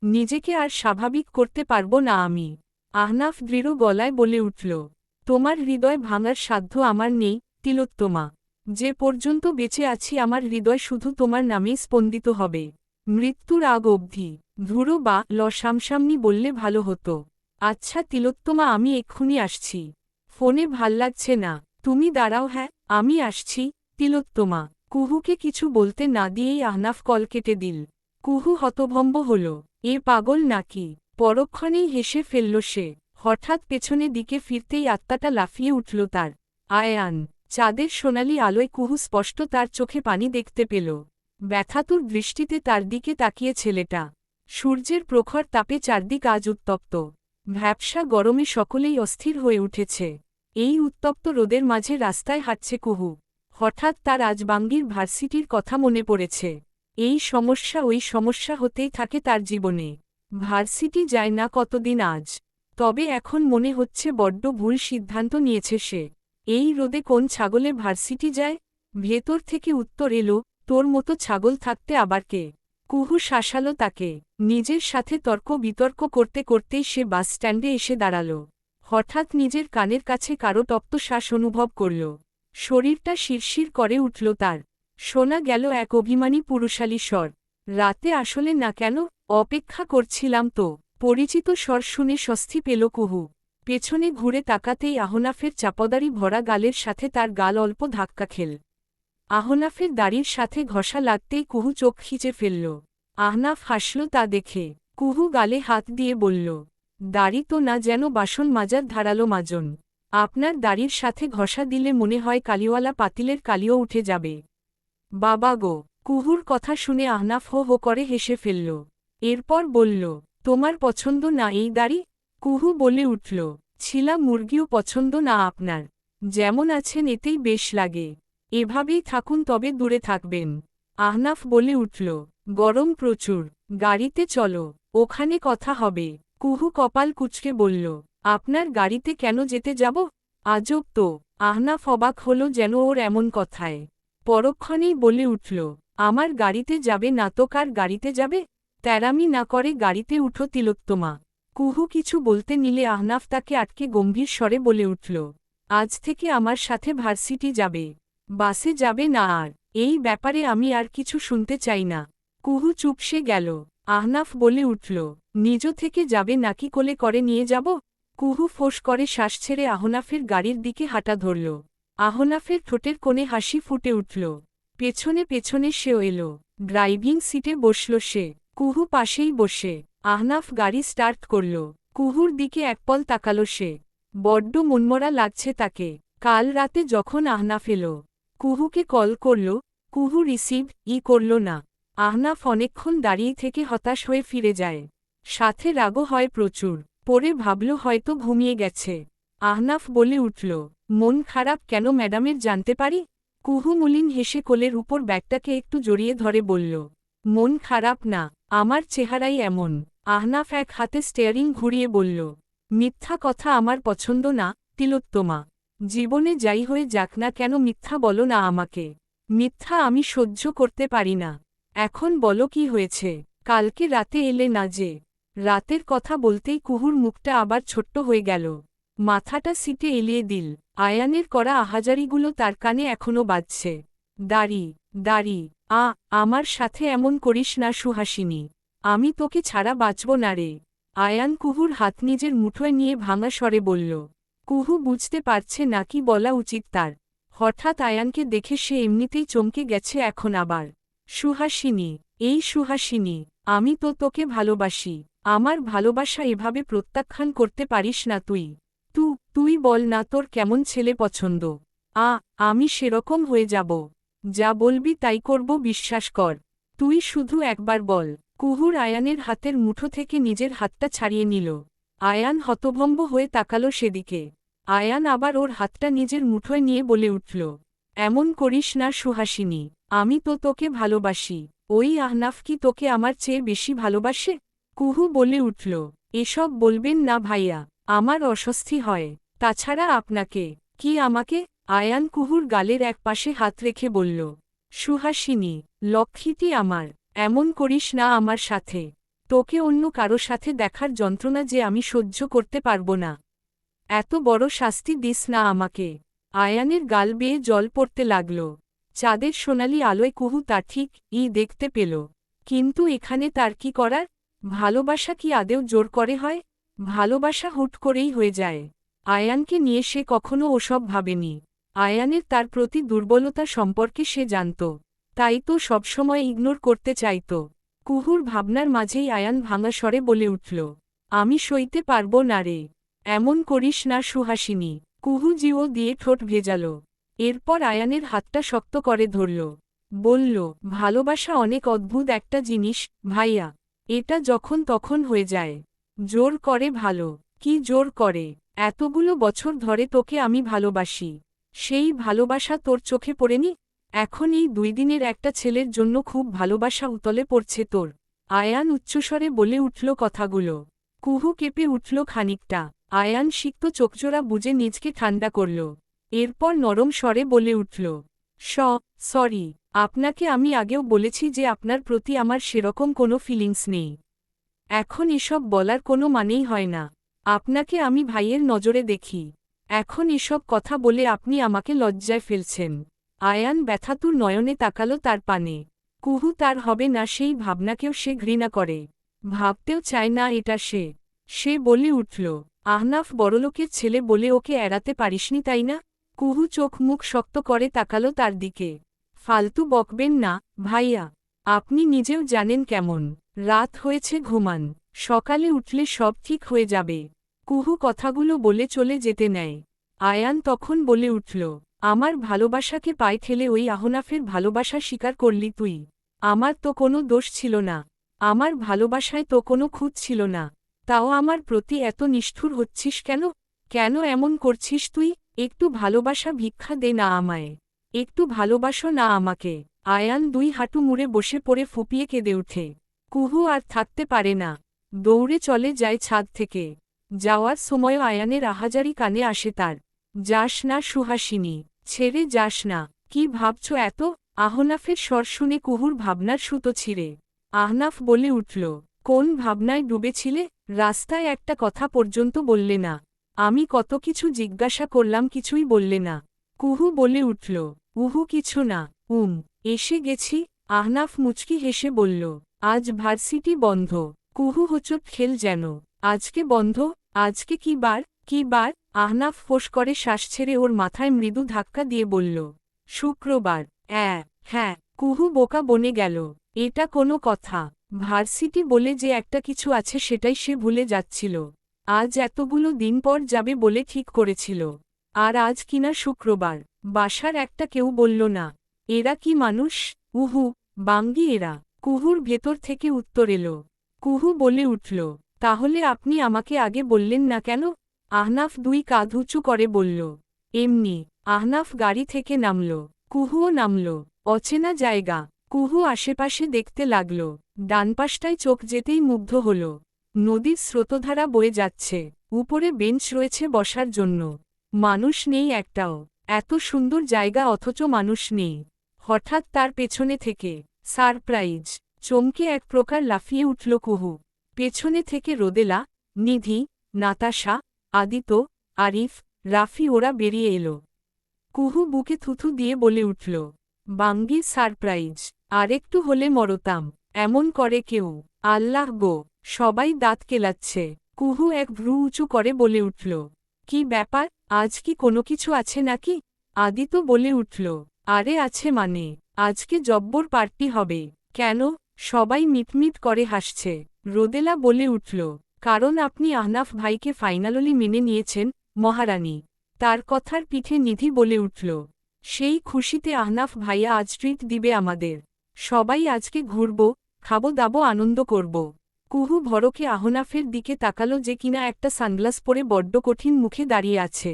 নিজেকে আর স্বাভাবিক করতে পারব না আমি। আহনাফ দৃঢ় গলায় বলে উঠল, তোমার হৃদয় ভাঙার সাধ্য আমার নেই, তিলোত্তমা। যে পর্যন্ত বেঁচে আছি আমার হৃদয় শুধু তোমার নামেই স্পন্দিত হবে। মৃত্যুর আগ অবধি। ধুরো বা সামসামনি বললে ভালো হতো। আচ্ছা তিলোত্তমা আমি এক্ষুনি আসছি। ফোনে ভাল লাগছে না। তুমি দাঁড়াও। হ্যাঁ, আমি আসছি, তিলোত্তমা। কুহুকে কিছু বলতে না দিয়েই আহনাফ কল কেটে দিল। কুহু হতভম্ব হল। এ পাগল নাকি? পরক্ষণেই হেসে ফেলল সে। হঠাৎ পেছনে দিকে ফিরতেই আত্মাটা লাফিয়ে উঠল তার। আয়ান। চাঁদের সোনালি আলোয় কুহু স্পষ্ট তার চোখে পানি দেখতে পেল। ব্যথাতুর দৃষ্টিতে তার দিকে তাকিয়ে ছেলেটা। সূর্যের প্রখর তাপে চারদিক আজ উত্তপ্ত। ভ্যাপসা গরমে সকলেই অস্থির হয়ে উঠেছে। এই উত্তপ্ত রোদের মাঝে রাস্তায় হাঁটছে কুহু। হঠাৎ তার আজ বাঙ্গির ভার্সিটির কথা মনে পড়েছে। এই সমস্যা ওই সমস্যা হতেই থাকে তার জীবনে। ভার্সিটি যায় না কতদিন আজ। তবে এখন মনে হচ্ছে বড্ড ভুল সিদ্ধান্ত নিয়েছে সে। এই রোদে কোন ছাগলে ভার্সিটি যায়? ভেতর থেকে উত্তর এলো, তোর মতো ছাগল থাকতে আবার কে? কুহু শাসালো তাকে। নিজের সাথে তর্ক বিতর্ক করতে করতেই সে বাস স্ট্যান্ডে এসে দাঁড়াল। হঠাৎ নিজের কানের কাছে কারো তপ্ত শ্বাস অনুভব করল। শরীরটা শিরশির করে উঠল তার। শোনা গেল এক অভিমানী পুরুষালী স্বর। রাতে আসলে না কেন, অপেক্ষা করছিলাম তো। পরিচিত স্বর শুনে স্বস্তি পেল কুহু। পেছনে ঘুরে তাকাতেই আহনাফের চাপদারি ভরা গালের সাথে তার গাল অল্প ধাক্কা খেল। আহনাফের দাড়ির সাথে ঘষা লাগতেই কুহু চোখ খিচে ফেলল। আহনাফ হাসল তা দেখে। কুহু গালে হাত দিয়ে বলল, দাড়ি তো না, যেন বাসন মাজার ধারালো মাজন। আপনার দাড়ির সাথে ঘষা দিলে মনে হয় কালিওয়ালা পাতিলের কালিও উঠে যাবে। বাবা গো! কুহুর কথা শুনে আহনাফ হো হো করে হেসে ফেলল। এরপর বলল, তোমার পছন্দ না এই দাড়ি? কুহু বলে উঠল, ছিলা মুরগিও পছন্দ না আপনার? যেমন আছেন এতেই বেশ লাগে। এভাবেই থাকুন, তবে দূরে থাকবেন। আহনাফ বলে উঠল, গরম প্রচুর, গাড়িতে চলো, ওখানে কথা হবে। কুহু কপাল কুঁচকে বলল, আপনার গাড়িতে কেন যেতে যাব? আজব তো! আহনাফ অবাক হল যেন ওর এমন কথায়। পরক্ষণেই বলে উঠল, আমার গাড়িতে যাবে না তো কার গাড়িতে যাবে? তেরামি না করে গাড়িতে উঠো তিলোত্তমা। কুহু কিছু বলতে নিলে আহনাফ তাকে আটকে গম্ভীর স্বরে বলে উঠল, আজ থেকে আমার সাথে ভার্সিটি যাবে। বাসে যাবে না আর। এই ব্যাপারে আমি আর কিছু শুনতে চাই না। কুহু চুপসে গেল। আহনাফ বলে উঠল, নিজ থেকে যাবে নাকি কোলে করে নিয়ে যাব? কুহু ফোঁস করে শ্বাস ছেড়ে আহনাফের গাড়ির দিকে হাঁটা ধরল। আহনাফের ঠোঁটের কোণে হাসি ফুটে উঠল। পেছনে পেছনে সেও এলো। ড্রাইভিং সিটে বসল সে। কুহু পাশেই বসে। আহনাফ গাড়ি স্টার্ট করল। কুহুর দিকে একপল তাকালো সে। বড্ড মনমরা লাগছে তাকে। কাল রাতে যখন আহনাফ এলো, কুহুকে কল করল, কুহু রিসিভ করল না। আহনাফ অনেকক্ষণ দাঁড়িয়ে থেকে হতাশ হয়ে ফিরে যায়। সাথে রাগও হয় প্রচুর। পরে ভাবল হয়তো ঘুমিয়ে গেছে। আহনাফ বলে উঠল, মন খারাপ কেন ম্যাডামের জানতে পারি? কুহু মলিন হেসে কোলের উপর ব্যাগটাকে একটু জড়িয়ে ধরে বলল, মন খারাপ না, আমার চেহারাই এমন। আহনাফ এক হাতে স্টিয়ারিং ঘুরিয়ে বলল, মিথ্যা কথা আমার পছন্দ না তিলোত্তমা। জীবনে যাই হয়ে যাক না কেন মিথ্যা বলো না আমাকে। মিথ্যা আমি সহ্য করতে পারি না। এখন বলো কি হয়েছে? কালকে রাতে এলে না যে? রাতের কথা বলতেই কুহুর মুখটা আবার ছোট্ট হয়ে গেল। মাথাটা সিটে এলিয়ে দিল। আয়ানের করা আহাজারিগুলো তার কানে এখনো বাজছে। দাড়ি, দাড়ি, আমার সাথে এমন করিস না সুহাসিনী। আমি তোকে ছাড়া বাঁচব না রে। আয়ান কুহুর হাত নিজের মুঠোয় নিয়ে ভাঙা স্বরে বলল। কুহু বুঝতে পারছে না কি বলা উচিত তার। হঠাৎ আয়ানকে দেখে সে এমনিতেই চমকে গেছে এখন আবার। সুহাসিনী, এই সুহাসিনী, আমি তো তোকে ভালোবাসি। আমার ভালোবাসা এভাবে প্রত্যাখ্যান করতে পারিস না তুই। তুই বল না তোর কেমন ছেলে পছন্দ। আমি সেরকম হয়ে যাব। যা বলবি তাই করব, বিশ্বাস কর। তুই শুধু একবার বল। কুহুর আয়ানের হাতের মুঠো থেকে নিজের হাতটা ছাড়িয়ে নিল। আয়ান হতভম্ব হয়ে তাকালো সেদিকে। আয়ান আবার ওর হাতটা নিজের মুঠোয় নিয়ে বলে উঠল, এমন করিস না সুহাসিনী, আমি তো তোকে ভালোবাসি। ওই আহনাফ কি তোকে আমার চেয়ে বেশি ভালোবাসে? কুহু বলে উঠল, এসব বলবেন না ভাইয়া, আমার অস্বস্তি হয়। তাছাড়া আপনাকে। কি আমাকে? আয়ান কুহুর গালের এক পাশে হাত রেখে বলল, সুহাসিনী, লক্ষ্মীটি আমার, এমন করিস না আমার সাথে। তোকে অন্য কারো সাথে দেখার যন্ত্রণা যে আমি সহ্য করতে পারব না। এত বড় শাস্তি দিস না আমাকে। আয়ানের গাল বেয়ে জল পড়তে লাগল। চাঁদের সোনালি আলোয় কুহু তা ঠিক দেখতে পেল। কিন্তু এখানে তার কি করার? ভালোবাসা কি আদেও জোর করে হয়? ভালোবাসা হুট করেই হয়ে যায়। আয়ানকে নিয়ে সে কখনো ওসব ভাবেনি। আয়ানের তার প্রতি দুর্বলতা সম্পর্কে সে জানত। তাই তো সবসময় ইগনোর করতে চাইত। কুহুর ভাবনার মাঝেই আয়ান ভাঙা স্বরে বলে উঠল, আমি সইতে পারব না রে। এমন করিস না সুহাসিনী। কুহু জিও দিয়ে ঠোঁট ভেজাল। এরপর আয়ানের হাতটা শক্ত করে ধরল। বলল, ভালোবাসা অনেক অদ্ভুত একটা জিনিস ভাইয়া। এটা যখন তখন হয়ে যায়। জোর করে ভালো। কি জোর করে? এতগুলো বছর ধরে তোকে আমি ভালোবাসি। সেই ভালোবাসা তোর চোখে পড়েনি? এখন এই 2 দিনের একটা ছেলের জন্য খুব ভালোবাসা উতলে পড়ছে তোর। আয়ান উচ্চস্বরে বলে উঠল কথাগুলো। কুহু কেঁপে উঠল খানিকটা। আয়ান সিক্ত চোখজোড়া বুজে নিজকে ঠান্ডা করল। এরপর নরম স্বরে বলে উঠল, সরি, আপনাকে আমি আগেও বলেছি যে আপনার প্রতি আমার সেরকম কোনো ফিলিংস নেই। এখন এসব বলার কোনো মানেই হয় না। আপনাকে আমি ভাইয়ের নজরে দেখি। এখন এসব কথা বলে আপনি আমাকে লজ্জায় ফেলছেন। আয়ান ব্যথাতুর নয়নে তাকালো তার পানে। কুহু তার হবে না সেই ভাবনাকেও সে ঘৃণা করে। ভাবতেও চায় না এটা সে। সে বলে উঠল, আহনাফ বড়লোকের ছেলে বলে ওকে এড়াতে পারিসনি তাই না? কুহু চোখ মুখ শক্ত করে তাকালো তার দিকে। ফালতু বকবেন না, ভাইয়া। আপনি নিজেও জানেন কেমন রাত হয়েছে, ঘুমান। সকালে উঠলে সব ঠিক হয়ে যাবে। কুহু কথাগুলো বলে চলে যেতে নেয়। আয়ান তখন বলে উঠল, আমার ভালোবাসাকে পায়ে ঠেলে ওই আহনাফের ভালোবাসা স্বীকার করলি তুই। আমার তো কোনো দোষ ছিল না। আমার ভালোবাসায় তো কোনো খুঁত ছিল না। তাও আমার প্রতি এত নিষ্ঠুর হচ্ছিস কেন? কেন এমন করছিস তুই? একটু ভালোবাসা ভিক্ষা দে না আমায়। একটু ভালোবাসো না আমাকে। আয়ান দুই হাঁটু মুড়ে বসে পড়ে ফুপিয়ে কেঁদে ওঠে। কুহু আর থাকতে পারে না। দৌড়ে চলে যায় ছাদ থেকে। যাওয়ার সময়ও আয়ানের আহাজারি কানে আসে তার। যাস না সুহাসিনী, ছেড়ে যাস না। কি ভাবছ এত? আহনাফের স্বর শুনে কুহুর ভাবনার সুতো ছিঁড়ে। আহনাফ বলে উঠল, কোন ভাবনায় ডুবেছিলে? রাস্তায় একটা কথা পর্যন্ত বললে না। আমি কত কিছু জিজ্ঞাসা করলাম, কিছুই বললে না। কুহু বলে উঠল, উহু কিছু না। এসে গেছি। আহনাফ মুচকি হেসে বলল, আজ ভার্সিটি বন্ধ। কুহু হোঁচট খেল যেন। আজকে বন্ধ? আজকে কি বার? কি বার? আহনাফ ফোঁস করে শ্বাস ছেড়ে ওর মাথায় মৃদু ধাক্কা দিয়ে বলল, শুক্রবার। হ্যাঁ। কুহু বোকা বনে গেল। এটা কোনো কথা? ভার্সিটি বলে যে একটা কিছু আছে সেটাই সে ভুলে যাচ্ছিল। আজ এতগুলো দিন পর যাবে বলে ঠিক করেছিল। আর আজ কিনা শুক্রবার। বাসার একটা কেউ বলল না। এরা কি মানুষ? উহু, বাঙ্গি এরা। কুহুর ভেতর থেকে উত্তর এলো। কুহু বলে উঠল, তাহলে আপনি আমাকে আগে বললেন না কেন? আহনাফ দুই কাঁধ উঁচু করে বলল, এমনি। আহনাফ গাড়ি থেকে নামল। কুহুও নামল। অচেনা জায়গা। কুহু আশেপাশে দেখতে লাগল। ডানপাশটায় চোখ যেতেই মুগ্ধ হল। নদীর স্রোতধারা বয়ে যাচ্ছে। উপরে বেঞ্চ রয়েছে বসার জন্য। মানুষ নেই একটাও। এত সুন্দর জায়গা অথচ মানুষ নেই। হঠাৎ তার পেছনে থেকে সারপ্রাইজ। চমকে এক প্রকার লাফিয়ে উঠল কুহু। পেছনে থেকে রোদেলা, নিধি, নাতাশা, আদিত, আরিফ, রাফি ওরা বেরিয়ে এলো। কুহু বুকে থুথু দিয়ে বলে উঠল, বাঙ্গি সারপ্রাইজ। আরেকটু হলে মরতাম। এমন করে কেউ? আল্লাহ গো। সবাই দাঁত কেলাচ্ছে। কুহু এক ভ্রু উঁচু করে বলে উঠল, কি ব্যাপার? আজ কি কোনো কিছু আছে নাকি? আদিত বলে উঠল, আরে আছে মানে, আজকে জব্বর পার্টি হবে। কেন? সবাই মিটমিট করে হাসছে। রোদেলা বলে উঠল, কারণ আপনি আহনাফ ভাইকে ফাইনালি মেনে নিয়েছেন, মহারানী। তার কথার পিঠে নিধি বলে উঠল, সেই খুশিতে আহনাফ ভাইয়া আজ ট্রিট দিবে আমাদের। সবাই আজকে ঘুরব, খাবো দাবো, আনন্দ করব। কুহু ভরকে আহনাফের দিকে তাকালো যে কিনা একটা সানগ্লাস পরে বড্ড কঠিন মুখে দাঁড়িয়ে আছে।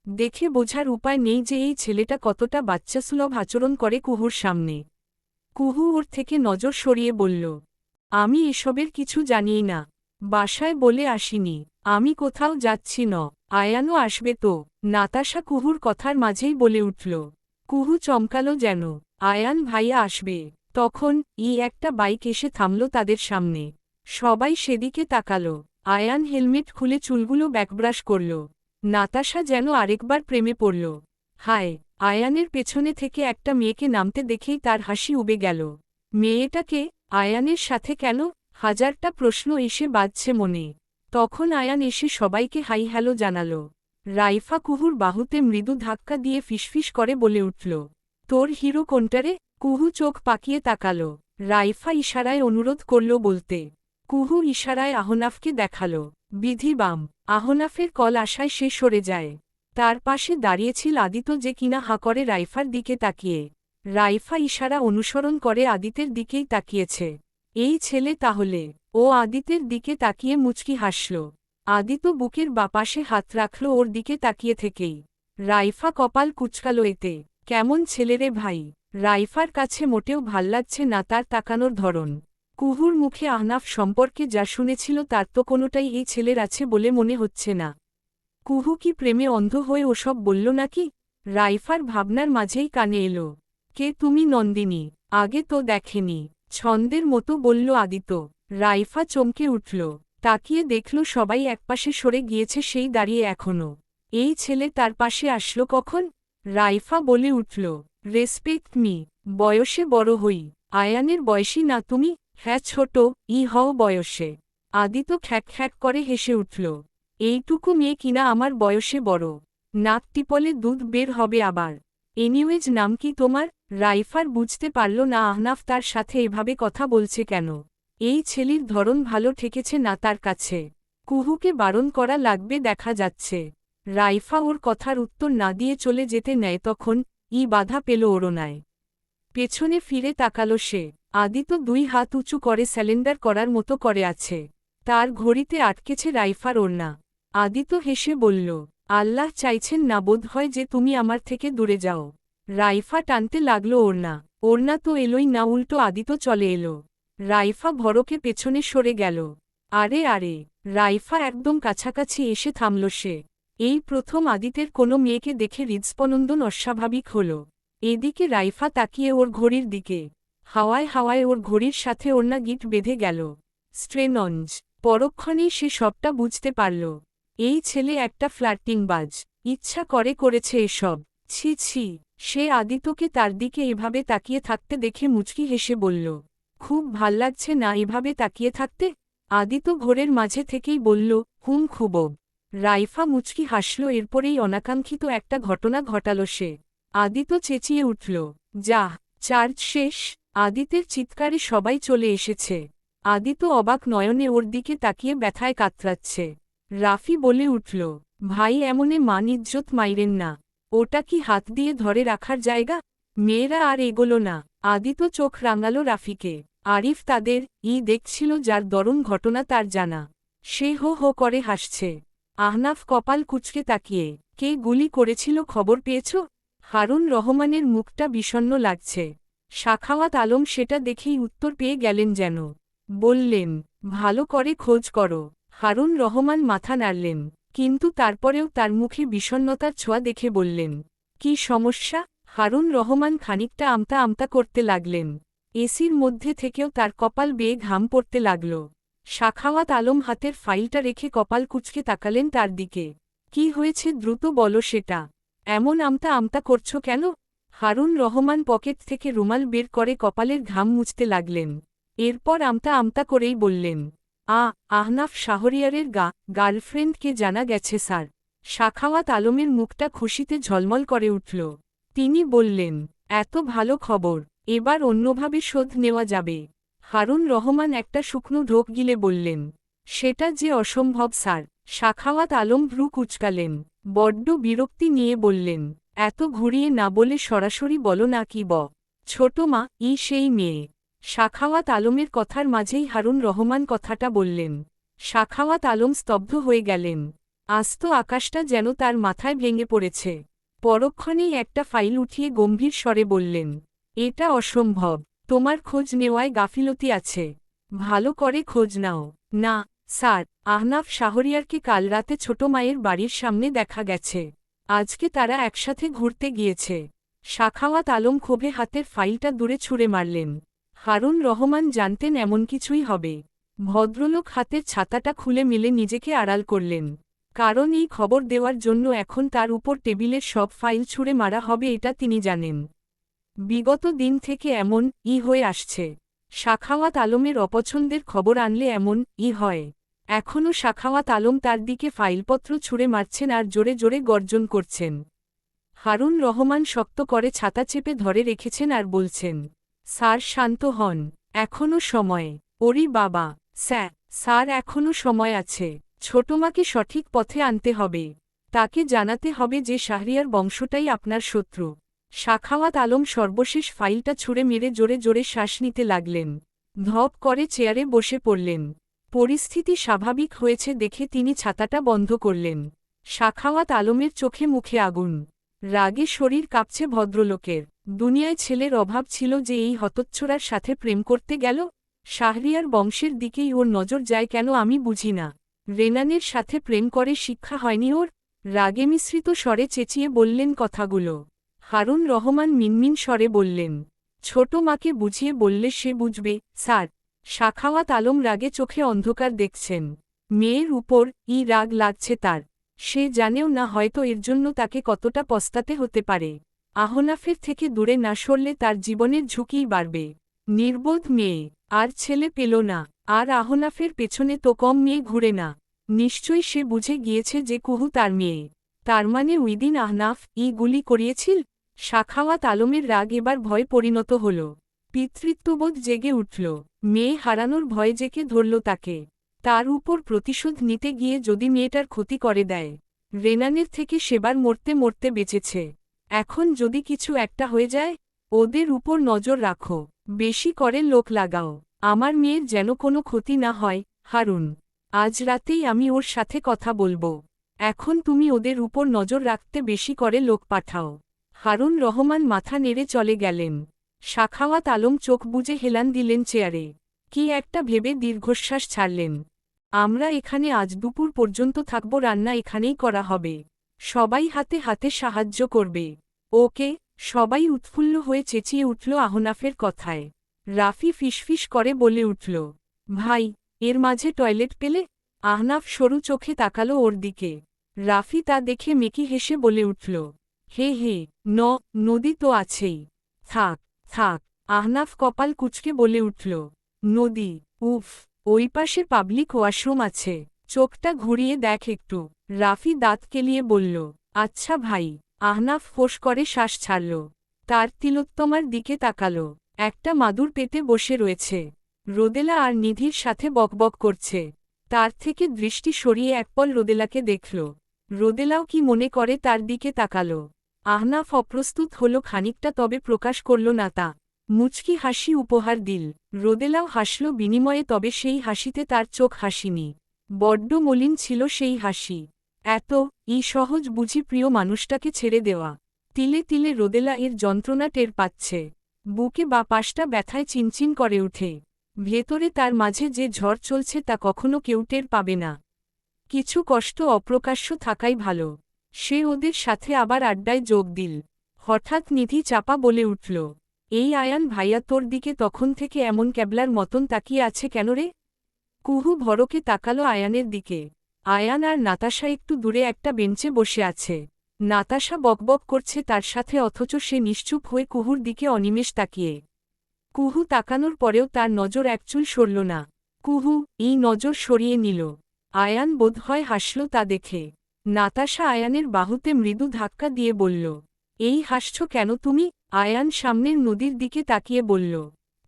দেখে বোঝার উপায় নেই যে এই ছেলেটা কতটা বাচ্চাসুলভ আচরণ করে কুহুর সামনে। কুহু ওর থেকে নজর সরিয়ে বলল, আমি এসবের কিছু জানিই না। বাসায় বলে আসিনি। আমি কোথাও যাচ্ছি ন। আয়ানও আসবে তো? নাতাশা কুহুর কথার মাঝেই বলে উঠল। কুহু চমকালো যেন। আয়ান ভাইয়া আসবে। তখন একটা বাইক এসে থামল তাদের সামনে। সবাই সেদিকে তাকালো। আয়ান হেলমেট খুলে চুলগুলো ব্যাকব্রাশ করল। নাতাশা যেন আরেকবার প্রেমে পড়ল। হায়! আয়ানের পেছনে থেকে একটা মেয়েকে নামতে দেখেই তার হাসি উবে গেল। মেয়েটাকে আয়ানের সাথে কেন? হাজারটা প্রশ্ন এসে বাজছে মনে। তখন আয়ান এসে সবাইকে হাই হ্যালো জানালো। রাইফা কুহুর বাহুতে মৃদু ধাক্কা দিয়ে ফিসফিস করে বলে উঠল, তোর হিরো কোনটারে? কুহু চোখ পাকিয়ে তাকালো। রাইফা ইশারায় অনুরোধ করল বলতে। কুহু ইশারায় আহনাফকে দেখালো। বিধি বাম। আহনাফের কল আসায় সে সরে যায়। তার পাশে দাঁড়িয়েছিল আদিত যে কিনা হাঁ করে রাইফার দিকে তাকিয়ে। রাইফা ইশারা অনুসরণ করে আদিতের দিকেই তাকিয়েছে। এই ছেলে তাহলে। ও আদিতের দিকে তাকিয়ে মুচকি হাসল। আদিত বুকের বাপাশে হাত রাখল ওর দিকে তাকিয়ে থেকেই। রাইফা কপাল কুচকালো এতে। কেমন ছেলেরে ভাই? রাইফার কাছে মোটেও ভাল্লাগছে না তার তাকানোর ধরন। কুহুর মুখে আহনাফ সম্পর্কে যা শুনেছিল তার তো কোনোটাই এই ছেলের আছে বলে মনে হচ্ছে না। কুহু কি প্রেমে অন্ধ হয়ে ওসব বলল নাকি? রাইফার ভাবনার মাঝেই কানে এলো। কে তুমি নন্দিনী? আগে তো দেখেনি। ছন্দের মতো বলল আদিত্য। রাইফা চমকে উঠল। তাকিয়ে দেখল সবাই একপাশে সরে গিয়েছে, সেই দাঁড়িয়ে এখনো। এই ছেলে তার পাশে আসলো কখন? রাইফা বলে উঠল, রেসপেক্ট মি। বয়সে বড় হই। আয়ানের বয়সী না তুমি? হ্যাঁ ছোট, হও বয়সে। আদিত্য খ্যাক খ্যাক করে হেসে উঠল। এইটুকু মেয়ে কিনা আমার বয়সে বড়? নাক টিপলে দুধ বের হবে আবার। এনিওয়েজ নাম কি তোমার? রাইফার বুঝতে পারল না আহনাফ তার সাথে এভাবে কথা বলছে কেন। এই ছেলের ধরন ভালো ঠেকেছে না তার কাছে। কুহুকে বারণ করা লাগবে দেখা যাচ্ছে। রাইফা ওর কথার উত্তর না দিয়ে চলে যেতে নেয় তখন বাধা পেল ওড়নায়। পেছনে ফিরে তাকালো সে। আদিত্য দুই হাত উঁচু করে স্যালেন্ডার করার মতো করে আছে। তার ঘড়িতে আটকেছে রাইফার ওড়না। আদিত্য হেসে বলল, আল্লাহ চাইছেন না বোধ হয় যে তুমি আমার থেকে দূরে যাও। রাইফা টানতে লাগলো ওড়না। ওড়না তো এলোই না, উল্টো আদিত্য চলে এলো। রাইফা ভরকে পেছনে সরে গেল। আরে আরে! রাইফা একদম কাছাকাছি এসে থামল সে। এই প্রথম আদিতের কোনো মেয়েকে দেখে হৃদস্পন্দন অস্বাভাবিক হল। এদিকে রাইফা তাকিয়ে ওর ঘড়ির দিকে। হাওয়ায় হাওয়ায় ওর ঘড়ির সাথে ওড়না গিট বেঁধে গেল। স্ট্রেনঞ্জ। পরক্ষণেই সে সবটা বুঝতে পারল। এই ছেলে একটা ফ্লার্টিংবাজ। ইচ্ছা করে করেছে এসব। ছি ছি! সে আদিত্যকে তার দিকে এভাবে তাকিয়ে থাকতে দেখে মুচকি হেসে বলল, খুব ভাল লাগছে না এভাবে তাকিয়ে থাকতে? আদিত্য ঘোরের মাঝে থেকেই বলল, খুব। রাইফা মুচকি হাসল। এরপরেই অনাকাঙ্ক্ষিত একটা ঘটনা ঘটাল সে। আদিত্য চেঁচিয়ে উঠল, যাহ! চার্জ শেষ! আদিত্যের চিৎকারে সবাই চলে এসেছে। আদিত্য অবাক নয়নে ওর দিকে তাকিয়ে ব্যথায় কাতরাচ্ছে। রাফি বলে উঠল, ভাই এমনে মান ইজ্জত মাইরেন না। ওটা কি হাত দিয়ে ধরে রাখার জায়গা? মেয়েরা আর এগোলো না। আদিত্য চোখ রাঙালো রাফিকে। আরিফ তাদের দেখছিল, যার দরুণ ঘটনা তার জানা। সে হো হো করে হাসছে। আহনাফ কপাল কুঁচকে তাকিয়ে, কে গুলি করেছিল খবর পেয়েছ? হারুন রহমানের মুখটা বিষণ্ণ লাগছে। সাখাওয়াত আলম সেটা দেখেই উত্তর পেয়ে গেলেন যেন। বললেন, ভালো করে খোঁজ করো। হারুন রহমান মাথা নাড়লেন, কিন্তু তারপরেও তার মুখে বিষণ্ণতার ছোঁয়া দেখে বললেন, কি সমস্যা? হারুন রহমান খানিকটা আমতা আমতা করতে লাগলেন। এসির মধ্যে থেকেও তার কপাল বেয়ে ঘাম পড়তে লাগল। সাখাওয়াত আলম হাতের ফাইলটা রেখে কপাল কুঁচকে তাকালেন তার দিকে। কি হয়েছে দ্রুত বলো সেটা। এমন আমতা আমতা করছো কেন? হারুন রহমান পকেট থেকে রুমাল বের করে কপালের ঘাম মুছতে লাগলেন। এরপর আমতা আমতা করেই বললেন, আহনাফ শাহরিয়ারের গার্লফ্রেন্ডকে জানা গেছে স্যার। সাখাওয়াত আলমের মুখটা খুশিতে ঝলমল করে উঠল। তিনি বললেন, এত ভালো খবর, এবার অন্যভাবে শোধ নেওয়া যাবে। হারুন রহমান একটা শুকনো ঢোক গিলে বললেন, সেটা যে অসম্ভব স্যার। সাখাওয়াত আলম ভ্রু কুঁচকালেন। বড্ড বিরক্তি নিয়ে বললেন, এত ঘুরিয়ে না বলে সরাসরি বলো না কি ছোট মা সেই মেয়ে। সাখাওয়াত আলমের কথার মাঝেই হারুন রহমান কথাটা বললেন। সাখাওয়াত আলম স্তব্ধ হয়ে গেলেন। আস্ত আকাশটা যেন তার মাথায় ভেঙে পড়েছে। পরক্ষণেই একটা ফাইল উঠিয়ে গম্ভীর স্বরে বললেন, এটা অসম্ভব। তোমার খোঁজ নেওয়ায় গাফিলতি আছে। ভালো করে খোঁজ নাও। না স্যার, আহনাফ শাহরিয়ারকে কাল রাতে ছোট মায়ের বাড়ির সামনে দেখা গেছে। আজকে তারা একসাথে ঘুরতে গিয়েছে। সাখাওয়াত আলম ক্ষোভে হাতের ফাইলটা দূরে ছুঁড়ে মারলেন। হারুন রহমান জানতেন এমন কিছুই হবে। ভদ্রলোক হাতের ছাতাটা খুলে মিলে নিজেকে আড়াল করলেন। কারণ এই খবর দেওয়ার জন্য এখন তার উপর টেবিলের সব ফাইল ছুঁড়ে মারা হবে এটা তিনি জানেন। বিগত দিন থেকে এমন হয়ে আসছে। সাখাওয়াত আলমের অপছন্দের খবর আনলে এমন হয়। এখনও সাখাওয়াত আলম তার দিকে ফাইলপত্র ছুঁড়ে মারছেন আর জোরে জোরে গর্জন করছেন। হারুন রহমান শক্ত করে ছাতা চেপে ধরে রেখেছেন আর বলছেন, স্যার শান্ত হন, এখনও সময়। ওরি বাবা! স্যার এখনও সময় আছে। ছোটমাকে সঠিক পথে আনতে হবে। তাকে জানাতে হবে যে শাহরিয়ার বংশটাই আপনার শত্রু। সাখাওয়াত আলম সর্বশেষ ফাইলটা ছুঁড়ে মেরে জোরে জোরে শ্বাস নিতে লাগলেন। ধপ করে চেয়ারে বসে পড়লেন। পরিস্থিতি স্বাভাবিক হয়েছে দেখে তিনি ছাতাটা বন্ধ করলেন। সাখাওয়াত আলমের চোখে মুখে আগুন। রাগে শরীর কাঁপছে ভদ্রলোকের। দুনিয়ায় ছেলের অভাব ছিল যে এই হতচ্ছাড়ার সাথে প্রেম করতে গেল। শাহরিয়ার বংশের দিকেই ওর নজর যায় কেন আমি বুঝি না। রেনানের সাথে প্রেম করে শিক্ষা হয়নি ওর? রাগে মিশ্রিত স্বরে চেঁচিয়ে বললেন কথাগুলো। হারুন রহমান মিনমিন স্বরে বললেন, ছোট মাকে বুঝিয়ে বললে সে বুঝবে। স্যার। সাখাওয়াত আলম রাগে চোখে অন্ধকার দেখছেন। মেয়ের উপর রাগ লাগছে তার। সে জানেও না হয়তো এর জন্য তাকে কতটা পস্তাতে হতে পারে। আহনাফের থেকে দূরে না সরলে তার জীবনের ঝুঁকিই বাড়বে। নির্বোধ মেয়ে, আর ছেলে পেল না। আর আহনাফের পেছনে তো কম মেয়ে ঘুরে না। নিশ্চয়ই সে বুঝে গিয়েছে যে কুহু তার মেয়ে। তার মানে উইদিন আহনাফ গুলি করিয়েছিল। সাখাওয়াত আলমের রাগ এবার ভয় পরিণত হল। পিতৃত্ববোধ জেগে উঠল। মেয়ে হারানোর ভয় জেকে ধরল তাকে। তার উপর প্রতিশোধ নিতে গিয়ে যদি মেয়েটার ক্ষতি করে দেয়। রেনানের থেকে সেবার মরতে মরতে বেঁচেছে। এখন যদি কিছু একটা হয়ে যায়। ওদের উপর নজর রাখো। বেশি করে লোক লাগাও। আমার মেয়ের যেন কোনো ক্ষতি না হয়। হারুন, আজ রাতেই আমি ওর সাথে কথা বলবো। এখন তুমি ওদের উপর নজর রাখতে বেশি করে লোক পাঠাও। হারুন রহমান মাথা নেড়ে চলে গেলেন। সাখাওয়াত আলম চোখ বুজে হেলান দিলেন চেয়ারে। কি একটা ভেবে দীর্ঘশ্বাস ছাড়লেন। আমরা এখানে আজ দুপুর পর্যন্ত থাকব, রান্না এখানেই করা হবে। সবাই হাতে হাতে সাহায্য করবে। ওকে। সবাই উৎফুল্ল হয়ে চেঁচিয়ে উঠল আহনাফের কথায়। রাফি ফিসফিস করে বলে উঠল, ভাই, এর মাঝে টয়লেট পেলে? আহনাফ সরু চোখে তাকালো ওর দিকে। রাফি তা দেখে মেকি হেসে বলে উঠল, হে হে, নদী তো আছেই। থাক থাক। আহনাফ কপাল কুঁচকে বলে উঠল, নদী? উফ, ওই পাশে পাবলিক ওয়াশরুম আছে। চোখটা ঘুরিয়ে দেখ একটু। রাফি দাঁত কেলিয়ে বলল, আচ্ছা ভাই। আহনাফ ফোঁস করে শ্বাস ছাড়ল। তার তিলোত্তমার দিকে তাকাল। একটা মাদুর পেতে বসে রয়েছে। রোদেলা আর নিধির সাথে বকবক করছে। তার থেকে দৃষ্টি সরিয়ে একপল রোদেলাকে দেখল। রোদেলাও কি মনে করে তার দিকে তাকাল। আহনাফ অপ্রস্তুত হল খানিকটা, তবে প্রকাশ করল না তা। মুচকি হাসি উপহার দিল। রোদেলাও হাসল বিনিময়ে, তবে সেই হাসিতে তার চোখ হাসিনি। বড্ড মলিন ছিল সেই হাসি। এত সহজ বুঝি প্রিয় মানুষটাকে ছেড়ে দেওয়া। তিলে তিলে রোদেলা এর যন্ত্রণা টের পাচ্ছে। বুকে বা পাশটা ব্যথায় চিনচিন করে ওঠে। ভেতরে তার মাঝে যে ঝড় চলছে তা কখনো কেউ টের পাবে না। কিছু কষ্ট অপ্রকাশ্য থাকাই ভালো। সে ওদের সাথে আবার আড্ডায় যোগ দিল। হঠাৎ নিধি চাপা বলে উঠল, এই আয়ান ভাইয়া তোর দিকে তখন থেকে এমন ক্যাবলার মতন তাকিয়ে আছে কেন রে? কুহু ভরকে তাকালো আয়ানের দিকে। আয়ান আর নাতাশা একটু দূরে একটা বেঞ্চে বসে আছে। নাতাশা বকবক করছে তার সাথে, অথচ সে নিশ্চুপ হয়ে কুহুর দিকে অনিমেষ তাকিয়ে। কুহু তাকানোর পরেও তার নজর একচুল সরল না। কুহু নজর সরিয়ে নিল। আয়ান বোধহয় হাসল তা দেখে। নাতাশা আয়ানের বাহুতে মৃদু ধাক্কা দিয়ে বলল, এই হাসছ কেন তুমি? আয়ান সামনের নদীর দিকে তাকিয়ে বলল,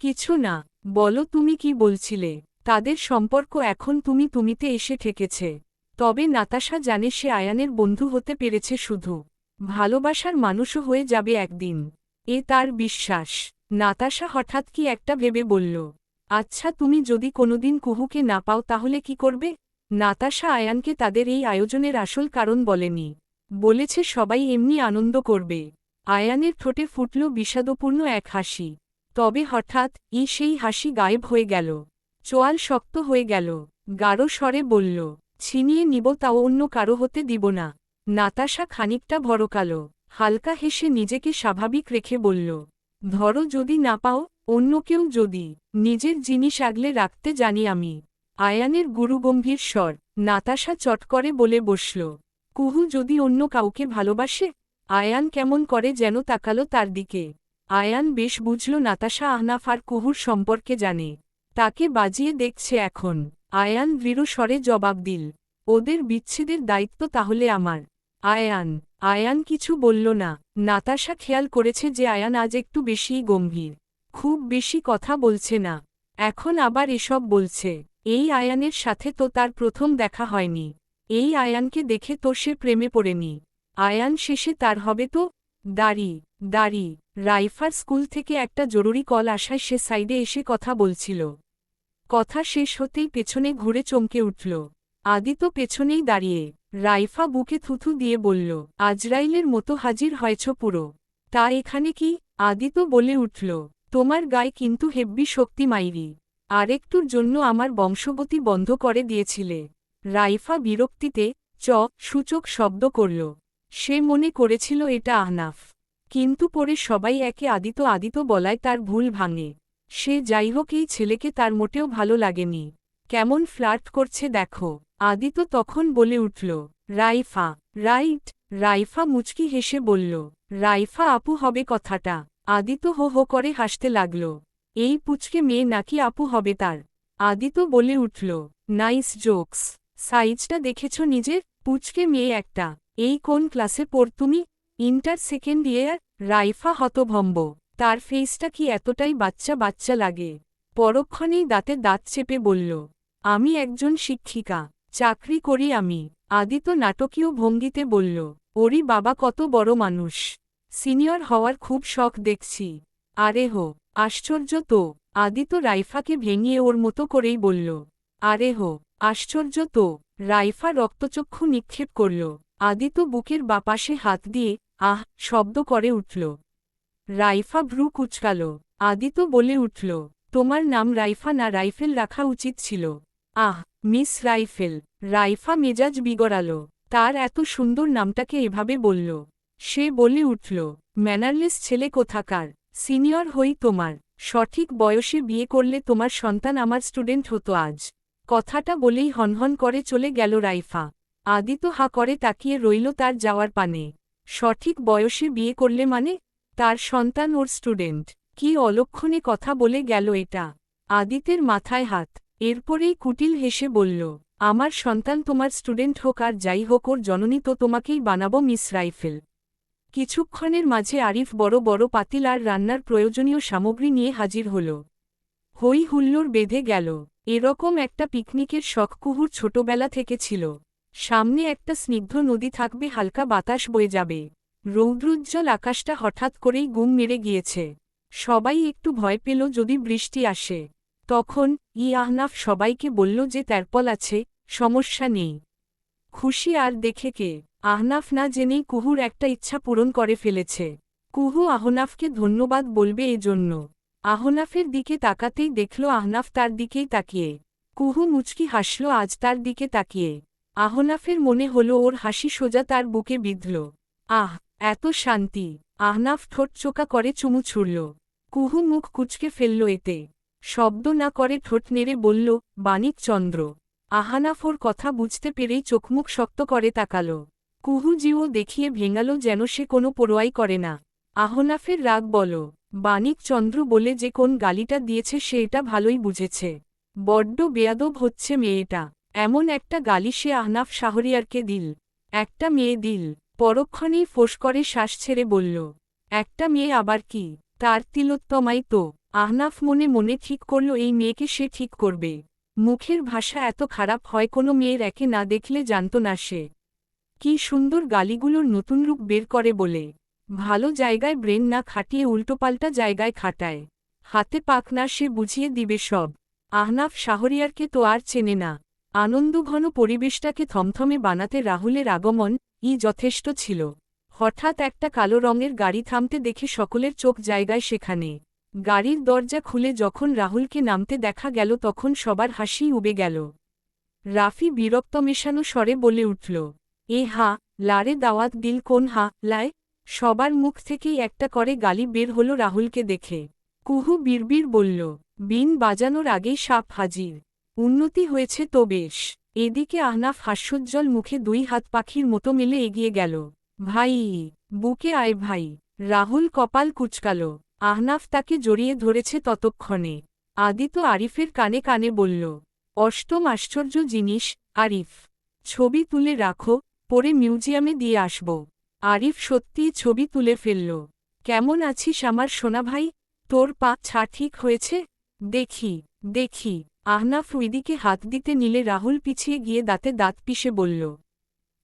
কিছু না। বলো তুমি কি বলছিলে? তাদের সম্পর্ক এখন তুমিতে এসে ঠেকেছে। তবে নাতাশা জানে সে আয়ানের বন্ধু হতে পেরেছে শুধু। ভালোবাসার মানুষও হয়ে যাবে একদিন। এ তার বিশ্বাস। নাতাশা হঠাৎ কি একটা ভেবে বলল, আচ্ছা তুমি যদি কোনোদিন কুহুকে না পাও তাহলে কি করবে? নাতাশা আয়ানকে তাদের এই আয়োজনের আসল কারণ বলেনি। বলেছে সবাই এমনি আনন্দ করবে। আয়ানের ঠোঁটে ফুটল বিষাদপূর্ণ এক হাসি। তবে হঠাৎ সেই হাসি গায়েব হয়ে গেল। চোয়াল শক্ত হয়ে গেল। গাঢ় স্বরে বলল, ছিনিয়ে নিব, তাও অন্য কারো হতে দিব না। নাতাশা খানিকটা ভরকালো। হালকা হেসে নিজেকে স্বাভাবিক রেখে বলল, ধরো যদি না পাও, অন্য কেউ যদি। নিজের জিনিস আগলে রাখতে জানি আমি। আয়ানের গুরুগম্ভীর স্বর। নাতাশা চট করে বলে বসল, কুহু যদি অন্য কাউকে ভালোবাসে? আয়ান কেমন করে যেন তাকালো তার দিকে। আয়ান বেশ বুঝল নাতাশা আহনাফ আর কুহুর সম্পর্কে জানে। তাকে বাজিয়ে দেখছে এখন। আয়ান দৃঢ় স্বরে জবাব দিল, ওদের বিচ্ছেদের দায়িত্ব তাহলে আমার। আয়ান কিছু বলল না। নাতাশা খেয়াল করেছে যে আয়ান আজ একটু বেশিই গম্ভীর। খুব বেশি কথা বলছে না। এখন আবার এসব বলছে। এই আয়ানের সাথে তো তার প্রথম দেখা হয়নি। এই আয়ানকে দেখে তো সে প্রেমে পড়েনি। আয়ান শেষে তার হবে তো? দাড়ি। রাইফার স্কুল থেকে একটা জরুরি কল আসায় সে সাইডে এসে কথা বলছিল। কথা শেষ হতেই পেছনে ঘুরে চমকে উঠল। আদি তো পেছনেই দাঁড়িয়ে। রাইফা বুকে থুথু দিয়ে বলল, আজরাইলের মতো হাজির হয়েছ পুরো। তা এখানে কি? আদি তো বলে উঠল, তোমার গায়ে কিন্তু হেব্বি শক্তি মাইরি। আরেকটুর জন্য আমার বংশগতি বন্ধ করে দিয়েছিলে। রাইফা বিরক্তিতে সূচক শব্দ করল। সে মনে করেছিল এটা আহনাফ। কিন্তু পরে সবাই একে আদিত বলায় তার ভুল ভাঙে। সে যাই হোক, এই ছেলেকে তার মোটেও ভালো লাগেনি। কেমন ফ্লার্ট করছে দেখো। আদিত তখন বলে উঠল, রাইফা। রাইট। রাইফা মুচকি হেসে বলল, রাইফা আপু হবে কথাটা। আদিত হো হো করে হাসতে লাগল। এই পুচকে মেয়ে নাকি আপু হবে তার। আদিত বলে উঠল, নাইস জোকস। সাইজটা দেখেছ নিজের? পুচকে মেয়ে একটা। এই কোন ক্লাসে পড় তুমি? Inter second year. রাইফা হতভম্ব। তার ফেসটা কি এতটাই বাচ্চা বাচ্চা লাগে। পরক্ষণেই দাঁতে দাঁত চেপে বলল, আমি একজন শিক্ষিকা, চাকরি করি আমি। আদিত নাটকীয় ভঙ্গিতে বলল, ওরি বাবা, কত বড় মানুষ। সিনিয়র হওয়ার খুব শখ দেখছি। আরে হো, আশ্চর্য তো। আদিত রাইফাকে ভেঙিয়ে ওর মতো করেই বলল, আরে হো, আশ্চর্য তো। রাইফা রক্তচক্ষু নিক্ষেপ করল। আদিত বুকের বাপাশে হাত দিয়ে আহ শব্দ করে উঠল। রাইফা ভ্রু কুচকাল। আদিত বলে উঠল, তোমার নাম রাইফা না রাইফেল রাখা উচিত ছিল। আহ, মিস রাইফেল। রাইফা মেজাজ বিগড়াল। তার এত সুন্দর নামটাকে এভাবে বলল। সে বলে উঠল, ম্যানারলেস ছেলে কোথাকার। সিনিয়র হই তোমার। সঠিক বয়সে বিয়ে করলে তোমার সন্তান আমার স্টুডেন্ট হতো আজ। কথাটা বলেই হনহন করে চলে গেল রাইফা। আদিত হা করে তাকিয়ে রইল তার যাওয়ার পানে। সঠিক বয়সে বিয়ে করলে মানে? তার সন্তান ওর স্টুডেন্ট। কি অলক্ষণে কথা বলে গেল এটা। আদিতের মাথায় হাত। এরপরেই কুটিল হেসে বলল, আমার সন্তান তোমার স্টুডেন্ট হোক আর যাই হোক, ওর জননী তো তোমাকেই বানাবো মিস রাইফেল। কিছুক্ষণের মাঝে আরিফ বড় বড় পাতিল আর রান্নার প্রয়োজনীয় সামগ্রী নিয়ে হাজির হল। হই হুল্লোড় বেঁধে গেল। এরকম একটা পিকনিকের শখ কুহুর ছোটবেলা থেকে ছিল। সামনে একটা স্নিগ্ধ নদী থাকবে, হালকা বাতাস বয়ে যাবে। রৌদ্রোজ্জ্বল আকাশটা হঠাৎ করেই গুম মেরে গিয়েছে। সবাই একটু ভয় পেল যদি বৃষ্টি আসে। তখন আহনাফ সবাইকে বলল যে তেরপল আছে, সমস্যা নেই। খুশি আর দেখে কে? আহনাফ না জেনেই কুহুর একটা ইচ্ছা পূরণ করে ফেলেছে। কুহু আহনাফকে ধন্যবাদ বলবে এজন্য। আহনাফের দিকে তাকাতেই দেখল আহনাফ তার দিকেই তাকিয়ে। কুহু মুচকি হাসল আজ তার দিকে তাকিয়ে। আহনাফের মনে হল ওর হাসি সোজা তার বুকে বিঁধল। আহ, এত শান্তি। আহনাফ ঠোঁট চোকা করে চুমু ছুড়ল। কুহু মুখ কুচকে ফেলল এতে। শব্দ না করে ঠোঁট নেড়ে বলল, বাণিক চন্দ্র। আহনাফ ওর কথা বুঝতে পেরেই চোখমুখ শক্ত করে তাকাল। কুহু জিও দেখিয়ে ভেঙাল যেন সে কোনো পরোয়াই করে না। আহনাফের রাগ বল, বাণিক চন্দ্র বলে যে কোন গালিটা দিয়েছে সে এটা ভালোই বুঝেছে। বড্ড বেয়াদব হচ্ছে মেয়েটা। এমন একটা গালি সে আহনাফ শাহরিয়ারকে দিল। একটা মেয়ে দিল। পরক্ষণেই ফোঁস করে শ্বাস ছেড়ে বলল, একটা মেয়ে আবার কি? তার তিলোত্তমাই তো। আহনাফ মনে মনে ঠিক করল এই মেয়েকে সে ঠিক করবে। মুখের ভাষা এত খারাপ হয় কোনো মেয়ের একে না দেখলে জানত না সে। কি সুন্দর গালিগুলোর নতুন রূপ বের করে বলে। ভালো জায়গায় ব্রেন না খাটিয়ে উল্টোপাল্টা জায়গায় খাটায়। হাতে পাক না সে বুঝিয়ে দিবে সব। আহনাফ শাহরিয়ারকে তো আর চেনে না। আনন্দঘন পরিবেশটাকে থমথমে বানাতে রাহুলের আগমন যথেষ্ট ছিল। হঠাৎ একটা কালো রঙের গাড়ি থামতে দেখে সকলের চোখ জায়গায় সেখানে। গাড়ির দরজা খুলে যখন রাহুলকে নামতে দেখা গেল তখন সবার হাসি উবে গেল। রাফি বিরক্ত মেশানো স্বরে বলে উঠল, এ হা, লারে দাওয়াত দিল কোন হা, লায়। সবার মুখ থেকেই একটা করে গালি বের হল রাহুলকে দেখে। কুহু বিড়বিড় বলল, বিন বাজানোর আগেই সাপ হাজির। উন্নতি হয়েছে তো বেশ। এদিকে আহনাফ হাস্যোজ্জ্বল মুখে দুই হাত পাখির মতো মেলে এগিয়ে গেল। ভাই, বুকে আয় ভাই। রাহুল কপাল কুচকাল। আহনাফ তাকে জড়িয়ে ধরেছে ততক্ষণে। আদিত আরিফের কানে কানে বলল, অষ্টম আশ্চর্য জিনিস, আরিফ। ছবি তুলে রাখো, পরে মিউজিয়ামে দিয়ে আসব। আরিফ সত্যিই ছবি তুলে ফেলল। কেমন আছিস আমার সোনা ভাই? তোর পা ছা ঠিক হয়েছে? দেখি, দেখি। আহনাফ ওইদিকে হাত দিতে নিলে রাহুল পিছিয়ে গিয়ে দাঁতে দাঁত পিষে বলল,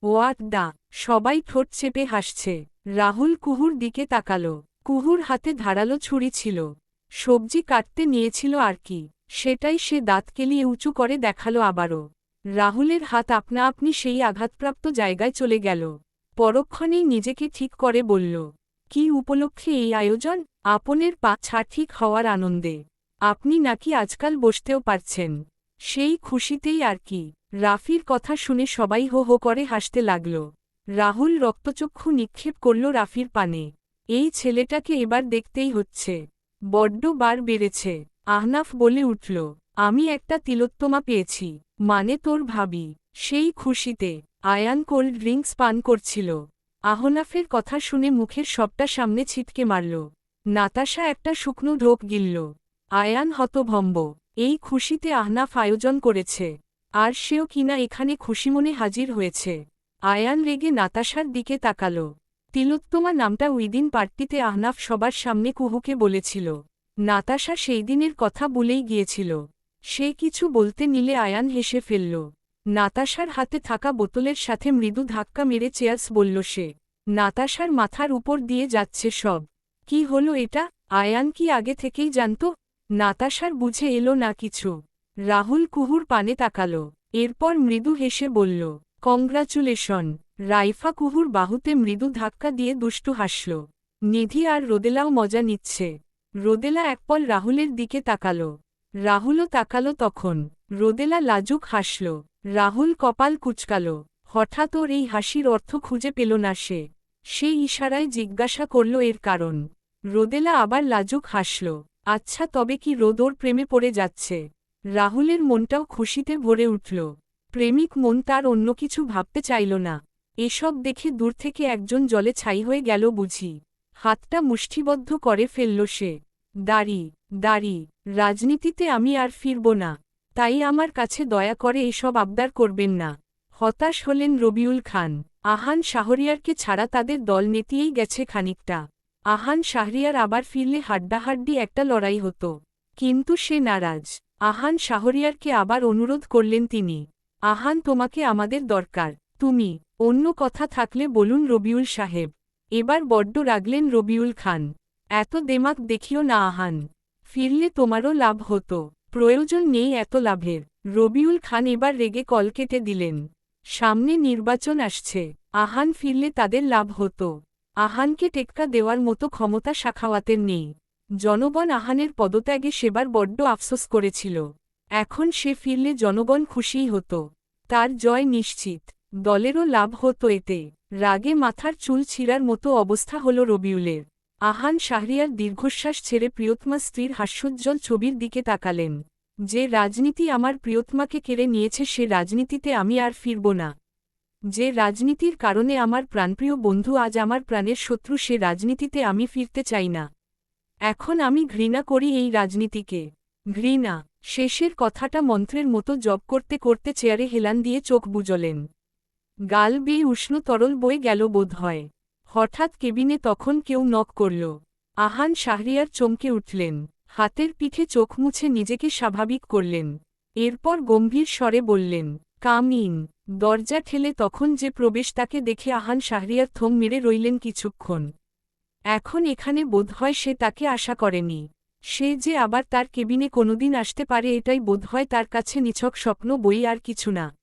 ওয়াট দা। সবাই ঠোঁট চেপে হাসছে। রাহুল কুহুর দিকে তাকাল। কুহুর হাতে ধারালো ছুরি ছিল। সবজি কাটতে নিয়েছিল আর কি। সেটাই সে দাঁত কেলিয়ে উঁচু করে দেখালো আবারও। রাহুলের হাত আপনা আপনি সেই আঘাতপ্রাপ্ত জায়গায় চলে গেল। পরক্ষণেই নিজেকে ঠিক করে বলল, কি উপলক্ষে এই আয়োজন? আপনের পা ছা ঠিক হওয়ার আনন্দে। আপনি নাকি আজকাল বসতেও পারছেন? সেই খুশিতেই আর কি। রাফির কথা শুনে সবাই হো হো করে হাসতে লাগল। রাহুল রক্তচক্ষু নিক্ষেপ করল রাফির পানে। এই ছেলেটাকে এবার দেখতেই হচ্ছে, বড্ড বার বেড়েছে। আহনাফ বলে উঠল, আমি একটা তিলোত্তমা পেয়েছি, মানে তোর ভাবি। সেই খুশিতে আয়ান কোল্ড ড্রিঙ্কস পান করছিল। আহনাফের কথা শুনে মুখের সবটা সামনে ছিটকে মারল। নাতাশা একটা শুকনো ঢোক গিলল। আয়ান হতভম্ব। এই খুশিতে আহনাফ আয়োজন করেছে, আর সেও কিনা এখানে খুশিমনে হাজির হয়েছে। আয়ান রেগে নাতাশার দিকে তাকাল। তিলোত্তমা নামটা উইদিন পার্টিতে আহনাফ সবার সামনে কুহুকে বলেছিল। নাতাশা সেই দিনের কথা বলেই গিয়েছিল। সে কিছু বলতে নিলে আয়ান হেসে ফেলল। নাতাশার হাতে থাকা বোতলের সাথে মৃদু ধাক্কা মেরে চেয়ার্স বলল সে। নাতাশার মাথার উপর দিয়ে যাচ্ছে সব। কি হলো এটা? আয়ান কি আগে থেকেই জানত? নাতাশার বুঝে এলো না কিছু। রাহুল কুহুর পানে তাকাল। এরপর মৃদু হেসে বলল, কংগ্রাচুলেশন। রাইফা কুহুর বাহুতে মৃদু ধাক্কা দিয়ে দুষ্টু হাসল। নিধি আর রোদেলাও মজা নিচ্ছে। রোদেলা একপল রাহুলের দিকে তাকাল। রাহুলও তাকাল তখন। রোদেলা লাজুক হাসল। রাহুল কপাল কুঁচকাল। হঠাৎ ওর এই হাসির অর্থ খুঁজে পেল না সে। সে ইশারায় জিজ্ঞাসা করল এর কারণ। রোদেলা আবার লাজুক হাসল। আচ্ছা, তবে কি রোদ ওর প্রেমে পড়ে যাচ্ছে? রাহুলের মনটাও খুশিতে ভরে উঠল। প্রেমিক মন তার অন্য কিছু ভাবতে চাইল না। এসব দেখে দূর থেকে একজন জলে ছাই হয়ে গেল বুঝি। হাতটা মুষ্টিবদ্ধ করে ফেলল সে। দাড়ি দাড়ি, রাজনীতিতে আমি আর ফিরব না। তাই আমার কাছে দয়া করে এসব আবদার করবেন না। হতাশ হলেন রবিউল খান। আহান শাহরিয়ারকে ছাড়া তাদের দল নেতিয়েই গেছে খানিকটা। আহান শাহরিয়ার আবার ফিরলে হাড্ডাহাড্ডি একটা লড়াই হতো। কিন্তু সে নারাজ। আহান শাহরিয়ারকে আবার অনুরোধ করলেন তিনি। আহান, তোমাকে আমাদের দরকার। তুমি। অন্য কথা থাকলে বলুন রবিউল সাহেব। এবার বড্ড রাগলেন রবিউল খান। এত দেমাক দেখিও না আহান। ফিরলে তোমারও লাভ হতো। প্রয়োজন নেই এত লাভের। রবিউল খান এবার রেগে কল কেটে দিলেন। সামনে নির্বাচন আসছে। আহান ফিরলে তাদের লাভ হতো। আহানকে টেক্কা দেওয়ার মতো ক্ষমতা সাখাওয়াতের নেই। জনগণ আহানের পদত্যাগে সেবার বড্ড আফসোস করেছিল। এখন সে ফিরলে জনগণ খুশিই হতো। তার জয় নিশ্চিত। দলেরও লাভ হতো এতে। রাগে মাথার চুল ছিঁড়ার মতো অবস্থা হল রবিউলের। আহান শাহরিয়ার দীর্ঘশ্বাস ছেড়ে প্রিয়তমা স্ত্রীর হাস্যোজ্জ্বল ছবির দিকে তাকালেন। যে রাজনীতি আমার প্রিয়তমাকে কেড়ে নিয়েছে সে রাজনীতিতে আমি আর ফিরব না। যে রাজনীতির কারণে আমার প্রাণপ্রিয় বন্ধু আজ আমার প্রাণের শত্রু সে রাজনীতিতে আমি ফিরতে চাই না। এখন আমি ঘৃণা করি এই রাজনীতিকে। ঘৃণা। শেষের কথাটা মন্ত্রের মতো জপ করতে করতে চেয়ারে হেলান দিয়ে চোখ বুজলেন। গাল বেয়ে উষ্ণ তরল বয়ে গেল বোধ হয়। হঠাৎ কেবিনে তখন কেউ নক করল। আহান শাহরিয়ার চমকে উঠলেন। হাতের পিঠে চোখ মুছে নিজেকে স্বাভাবিক করলেন। এরপর গম্ভীর স্বরে বললেন, কাম ইন। দরজা ঠেলে তখন যে প্রবেশ তাকে দেখে আহান শাহরিয়ার থম মেরে রইলেন কিছুক্ষণ। এখন এখানে বোধহয় সে তাকে আশা করেনি। সে যে আবার তার কেবিনে কোনোদিন আসতে পারে এটাই বোধহয় তার কাছে নিছক স্বপ্ন বই আর কিছু না।